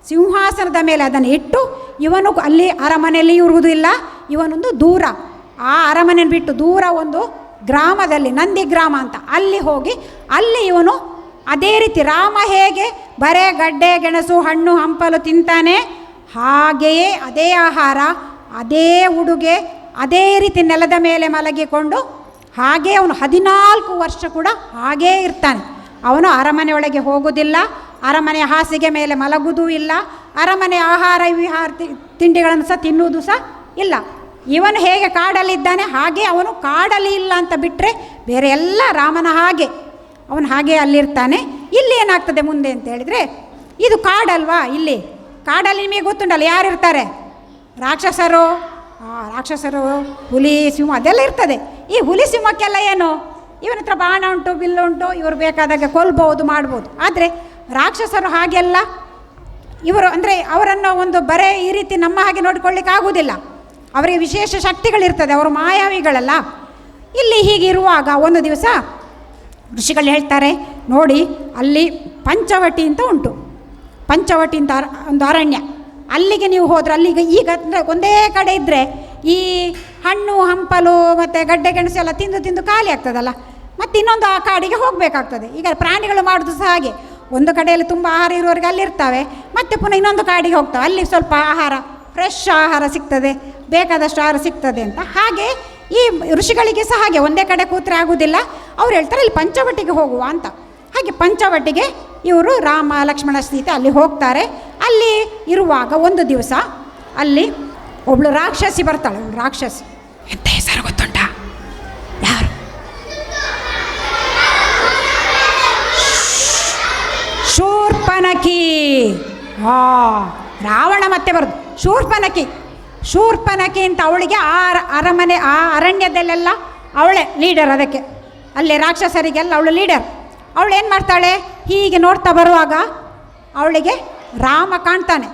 ಸಿಂಹಾಸನದ ಮೇಲೆ ಅದನ್ನು ಇಟ್ಟು, ಇವನು ಅಲ್ಲಿ ಅರಮನೆಯಲ್ಲಿ ಇರುವುದಿಲ್ಲ, ಇವನೊಂದು ದೂರ, ಆ ಅರಮನೆ ಬಿಟ್ಟು ದೂರ ಒಂದು ಗ್ರಾಮದಲ್ಲಿ, ನಂದಿ ಗ್ರಾಮ ಅಂತ, ಅಲ್ಲಿ ಹೋಗಿ ಅಲ್ಲಿ ಇವನು ಅದೇ ರೀತಿ ರಾಮ ಹೇಗೆ ಬರೇ ಗಡ್ಡೆ ಗೆಣಸು ಹಣ್ಣು ಹಂಪಲು ತಿಂತಾನೆ, ಹಾಗೆಯೇ ಅದೇ ಆಹಾರ, ಅದೇ ಉಡುಗೆ, ಅದೇ ರೀತಿ ನೆಲದ ಮೇಲೆ ಮಲಗಿಕೊಂಡು ಹಾಗೇ ಅವನು 14 ವರ್ಷ ಕೂಡ ಹಾಗೇ ಇರ್ತಾನೆ. ಅವನು ಅರಮನೆಯೊಳಗೆ ಹೋಗುವುದಿಲ್ಲ, ಅರಮನೆಯ ಹಾಸಿಗೆ ಮೇಲೆ ಮಲಗುವುದೂ ಇಲ್ಲ, ಅರಮನೆಯ ಆಹಾರ ವಿಹಾರ ತಿಂಡಿಗಳನ್ನು ಸಹ ತಿನ್ನುವುದು ಸಹ ಇಲ್ಲ. ಇವನು ಹೇಗೆ ಕಾಡಲ್ಲಿದ್ದಾನೆ ಹಾಗೆ ಅವನು ಕಾಡಲ್ಲಿ ಇಲ್ಲ ಅಂತ ಬಿಟ್ಟರೆ ಬೇರೆ ಎಲ್ಲ ರಾಮನ ಹಾಗೆ ಅವನು ಹಾಗೆ ಅಲ್ಲಿರ್ತಾನೆ. ಇಲ್ಲಿ ಏನಾಗ್ತದೆ ಮುಂದೆ ಅಂತ ಹೇಳಿದರೆ, ಇದು ಕಾಡಲ್ವಾ, ಇಲ್ಲಿ ಕಾಡಲ್ಲಿ ನಿಮಗೆ ಗೊತ್ತುಂಟಲ್ಲ ಯಾರಿರ್ತಾರೆ, ರಾಕ್ಷಸರು, ಹುಲಿ ಸಿಂಹ ಅದೆಲ್ಲ ಇರ್ತದೆ. ಈ ಹುಲಿ ಸಿಂಹಕ್ಕೆಲ್ಲ ಏನು, ಇವನ ಹತ್ರ ಬಾಣ ಉಂಟು, ಬಿಲ್ಲು ಉಂಟು, ಇವರು ಬೇಕಾದಾಗ ಕೊಲ್ಬೋದು ಮಾಡ್ಬೋದು. ಆದರೆ ರಾಕ್ಷಸರು ಹಾಗೆಲ್ಲ ಇವರು ಅಂದರೆ ಅವರನ್ನು ಒಂದು ಬರೇ ಈ ರೀತಿ ನಮ್ಮ ಹಾಗೆ ನೋಡಿಕೊಳ್ಳಿಕ್ಕೆ ಆಗುವುದಿಲ್ಲ, ಅವರಿಗೆ ವಿಶೇಷ ಶಕ್ತಿಗಳಿರ್ತದೆ, ಅವರು ಮಾಯಾವಿಗಳಲ್ಲ. ಇಲ್ಲಿ ಹೀಗಿರುವಾಗ ಒಂದು ದಿವಸ ಋಷಿಗಳು ಹೇಳ್ತಾರೆ, ನೋಡಿ ಅಲ್ಲಿ ಪಂಚವಟಿ ಅಂತ ಉಂಟು, ಪಂಚವಟಿ ಅಂತ ಒಂದು ಅರಣ್ಯ, ಅಲ್ಲಿಗೆ ನೀವು ಹೋದ್ರೆ ಅಲ್ಲಿಗೆ ಈಗ ಅಂದರೆ ಒಂದೇ ಕಡೆ ಇದ್ದರೆ ಈ ಹಣ್ಣು ಹಂಪಲು ಮತ್ತು ಗಡ್ಡೆ ಗೆಣಸು ಎಲ್ಲ ತಿಂದು ಖಾಲಿ ಆಗ್ತದಲ್ಲ, ಮತ್ತು ಇನ್ನೊಂದು ಆ ಕಾಡಿಗೆ ಹೋಗಬೇಕಾಗ್ತದೆ. ಈಗ ಪ್ರಾಣಿಗಳು ಮಾಡೋದು ಸಹ ಹಾಗೆ, ಒಂದು ಕಡೆಯಲ್ಲಿ ತುಂಬ ಆಹಾರ ಇರುವವರೆಗೆ ಅಲ್ಲಿರ್ತವೆ, ಮತ್ತು ಪುನಃ ಇನ್ನೊಂದು ಕಾಡಿಗೆ ಹೋಗ್ತವೆ, ಅಲ್ಲಿ ಸ್ವಲ್ಪ ಆಹಾರ ಫ್ರೆಶ್ ಆಹಾರ ಸಿಗ್ತದೆ, ಬೇಕಾದಷ್ಟು ಆಹಾರ ಸಿಗ್ತದೆ ಅಂತ. ಹಾಗೆ ಈ ಋಷಿಗಳಿಗೆ ಸಹ ಹಾಗೆ ಒಂದೇ ಕಡೆ ಕೂತ್ರೆ ಆಗುವುದಿಲ್ಲ, ಅವ್ರು ಹೇಳ್ತಾರೆ ಇಲ್ಲಿ ಪಂಚವಟಿಗೆ ಹೋಗುವ ಅಂತ. ಹಾಗೆ ಹಾಗೆ ಪಂಚವಟಿಗೆ ಇವರು ರಾಮ ಲಕ್ಷ್ಮಣ ಸೀತೆ ಅಲ್ಲಿ ಹೋಗ್ತಾರೆ. ಅಲ್ಲಿ ಇರುವಾಗ ಒಂದು ದಿವಸ ಅಲ್ಲಿ ಒಬ್ಳು ರಾಕ್ಷಸಿ ಬರ್ತಾಳೆ. ಅವಳು ರಾಕ್ಷಸಿ ಎಂತ ಹೆಸರು ಗೊತ್ತುಂಟಾ? ಯಾರು? ಶೂರ್ಪನಖಿ. ರಾವಣ ಮತ್ತೆ ಬರೋದು ಶೂರ್ಪನಖಿ ಅಂತ. ಅವಳಿಗೆ ಅರಮನೆ ಆ ಅರಣ್ಯದಲ್ಲೆಲ್ಲ ಅವಳೇ ಲೀಡರ್. ಅದಕ್ಕೆ ಅಲ್ಲೇ ರಾಕ್ಷಸರಿಗೆಲ್ಲ ಅವಳು ಲೀಡರ್. ಅವಳು ಏನು ಮಾಡ್ತಾಳೆ, ಹೀಗೆ ನೋಡ್ತಾ ಬರುವಾಗ ಅವಳಿಗೆ ರಾಮ ಕಾಣ್ತಾನೆ.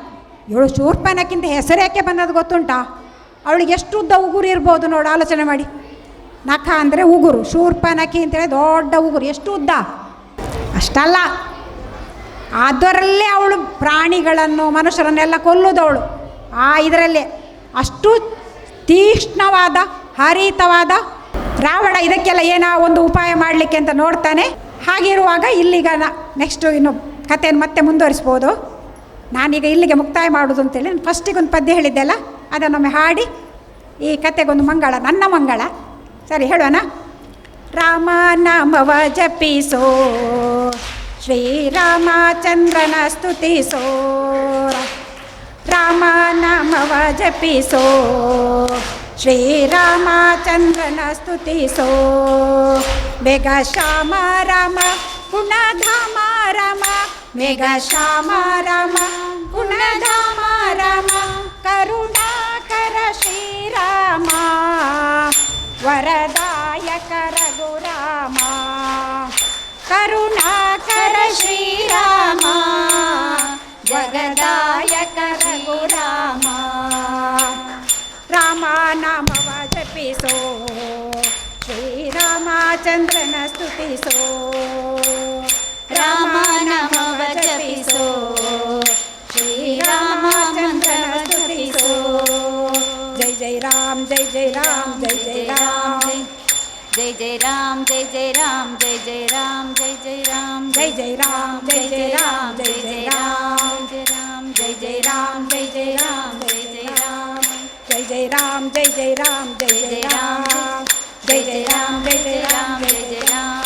ಇವಳು ಶೂರ್ಪನಕ್ಕಿಂತ ಹೆಸರು ಯಾಕೆ ಬಂದದ್ದು ಗೊತ್ತುಂಟಾ? ಅವಳಿಗೆ ಎಷ್ಟು ಉದ್ದ ಉಗುರು ಇರ್ಬೋದು ನೋಡು, ಆಲೋಚನೆ ಮಾಡಿ. ನಖ ಅಂದರೆ ಉಗುರು, ಶೂರ್ಪನಖಿ ಅಂತೇಳಿ ದೊಡ್ಡ ಉಗುರು. ಎಷ್ಟು ಉದ್ದ? ಅಷ್ಟಲ್ಲ, ಅದರಲ್ಲೇ ಅವಳು ಪ್ರಾಣಿಗಳನ್ನು ಮನುಷ್ಯರನ್ನೆಲ್ಲ ಕೊಲ್ಲುದವಳು. ಇದರಲ್ಲೇ ಅಷ್ಟು ತೀಕ್ಷ್ಣವಾದ ಹರಿತವಾದ ರಾವಣ. ಇದಕ್ಕೆಲ್ಲ ಏನೋ ಒಂದು ಉಪಾಯ ಮಾಡಲಿಕ್ಕೆ ಅಂತ ನೋಡ್ತಾನೆ. ಹಾಗಿರುವಾಗ ಇಲ್ಲಿಗ ನೆಕ್ಸ್ಟು ಇನ್ನು ಕಥೆಯನ್ನು ಮತ್ತೆ ಮುಂದುವರಿಸ್ಬೋದು. ನಾನೀಗ ಇಲ್ಲಿಗೆ ಮುಕ್ತಾಯ ಮಾಡೋದು ಅಂತೇಳಿ ನಾನು ಫಸ್ಟಿಗೊಂದು ಪದ್ಯ ಹೇಳಿದ್ದೆಲ್ಲ ಅದನ್ನೊಮ್ಮೆ ಹಾಡಿ ಈ ಕಥೆಗೊಂದು ಮಂಗಳ, ನನ್ನ ಮಂಗಳ. ಸರಿ ಹೇಳೋಣ. ರಾಮ ನಾಮವ ಜಪಿಸೋ, ಶ್ರೀರಾಮಚಂದ್ರನ ಸ್ತುತಿಸೋ. ರಾಮ ನಾಮವ ಜಪಿಸೋ, ಶ್ರೀರಾಮಚಂದ್ರನ ಸ್ತುತಿಸೋ. ಬೇಗ ಶ್ಯಾಮ ರಾಮ ಗುಣಧಾಮ ರಾಮ, ಬೇಗ ಶ್ಯಾಮ ರಾಮ ಗುಣಧಾಮ ರಾಮ. ಕರುಣಾಕರ ಶ್ರೀರಾಮ, ವರದಾಯಕ ರಘುರಾಮ. ಕರುಣಾಕರ ಶ್ರೀರಾಮ, ಜಗದಾಯಕ ರಘುರಾಮ. ರಾಮ ನಾಮವ ಜಪಿಸೋ, ಶ್ರೀರಾಮಚಂದ್ರನ ಸ್ತುತಿಸೋ. ರಾಮ ನಾಮವ ಜಪಿಸೋ, ಶ್ರೀರಾಮಚಂದ್ರನ ಸ್ತುತಿಸೋ. ಜೈ ಜೈ ರಾಮ್, ಜೈ ಜೈ ರಾಮ್, ಜೈ ಜೈ ರಾಮ್. ಜೈ ಜೈ ರಾಮ್, ಜೈ ಜೈ ರಾಮ್, ಜೈ ಜೈ ರಾಮ್, ಜೈ ಜೈ ರಾಮ್, ಜೈ ಜೈ ರಾಮ್, ಜೈ ಜೈ ರಾಮ್, ಜೈ ಜೈ ರಾಮ್, ಜೈ ಜೈ ರಾಮ್, ಜೈ ಜೈ ರಾಮ್, ಜೈ ಜೈ ರಾಮ್, ಜೈ ಜೈ ರಾಮ್, ಜೈ ಜೈ ರಾಮ್, ಜೈ ಜೈ ರಾಮ್, ಜೈ ಜೈ ರಾಮ್, ಜೈ ಜೈ ರಾಮ್, ಜೈ ಜೈ ರಾಮ್,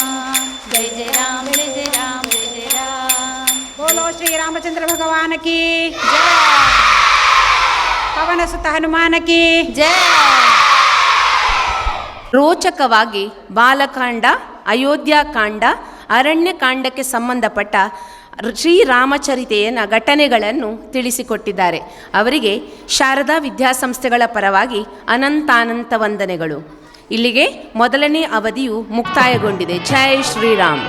ಜೈ ಜೈ ರಾಮ್, ಜೈ ಜೈ ರಾಮ್, ಜೈ ಜೈ ರಾಮ್. बोलो श्री रामचंद्र भगवान की जय, पवन सुत हनुमान की ಜೈ. ರೋಚಕವಾಗಿ ಬಾಲಕಾಂಡ, ಅಯೋಧ್ಯಾಕಾಂಡ, ಅರಣ್ಯಕಾಂಡಕ್ಕೆ ಸಂಬಂಧಪಟ್ಟ ಶ್ರೀರಾಮಚರಿತೆಯನ ಘಟನೆಗಳನ್ನು ತಿಳಿಸಿಕೊಟ್ಟಿದ್ದಾರೆ. ಅವರಿಗೆ ಶಾರದಾ ವಿದ್ಯಾಸಂಸ್ಥೆಗಳ ಪರವಾಗಿ ಅನಂತಾನಂತ ವಂದನೆಗಳು. ಇಲ್ಲಿಗೆ ಮೊದಲನೇ ಅವಧಿಯು ಮುಕ್ತಾಯಗೊಂಡಿದೆ. ಜೈ ಶ್ರೀರಾಮ್.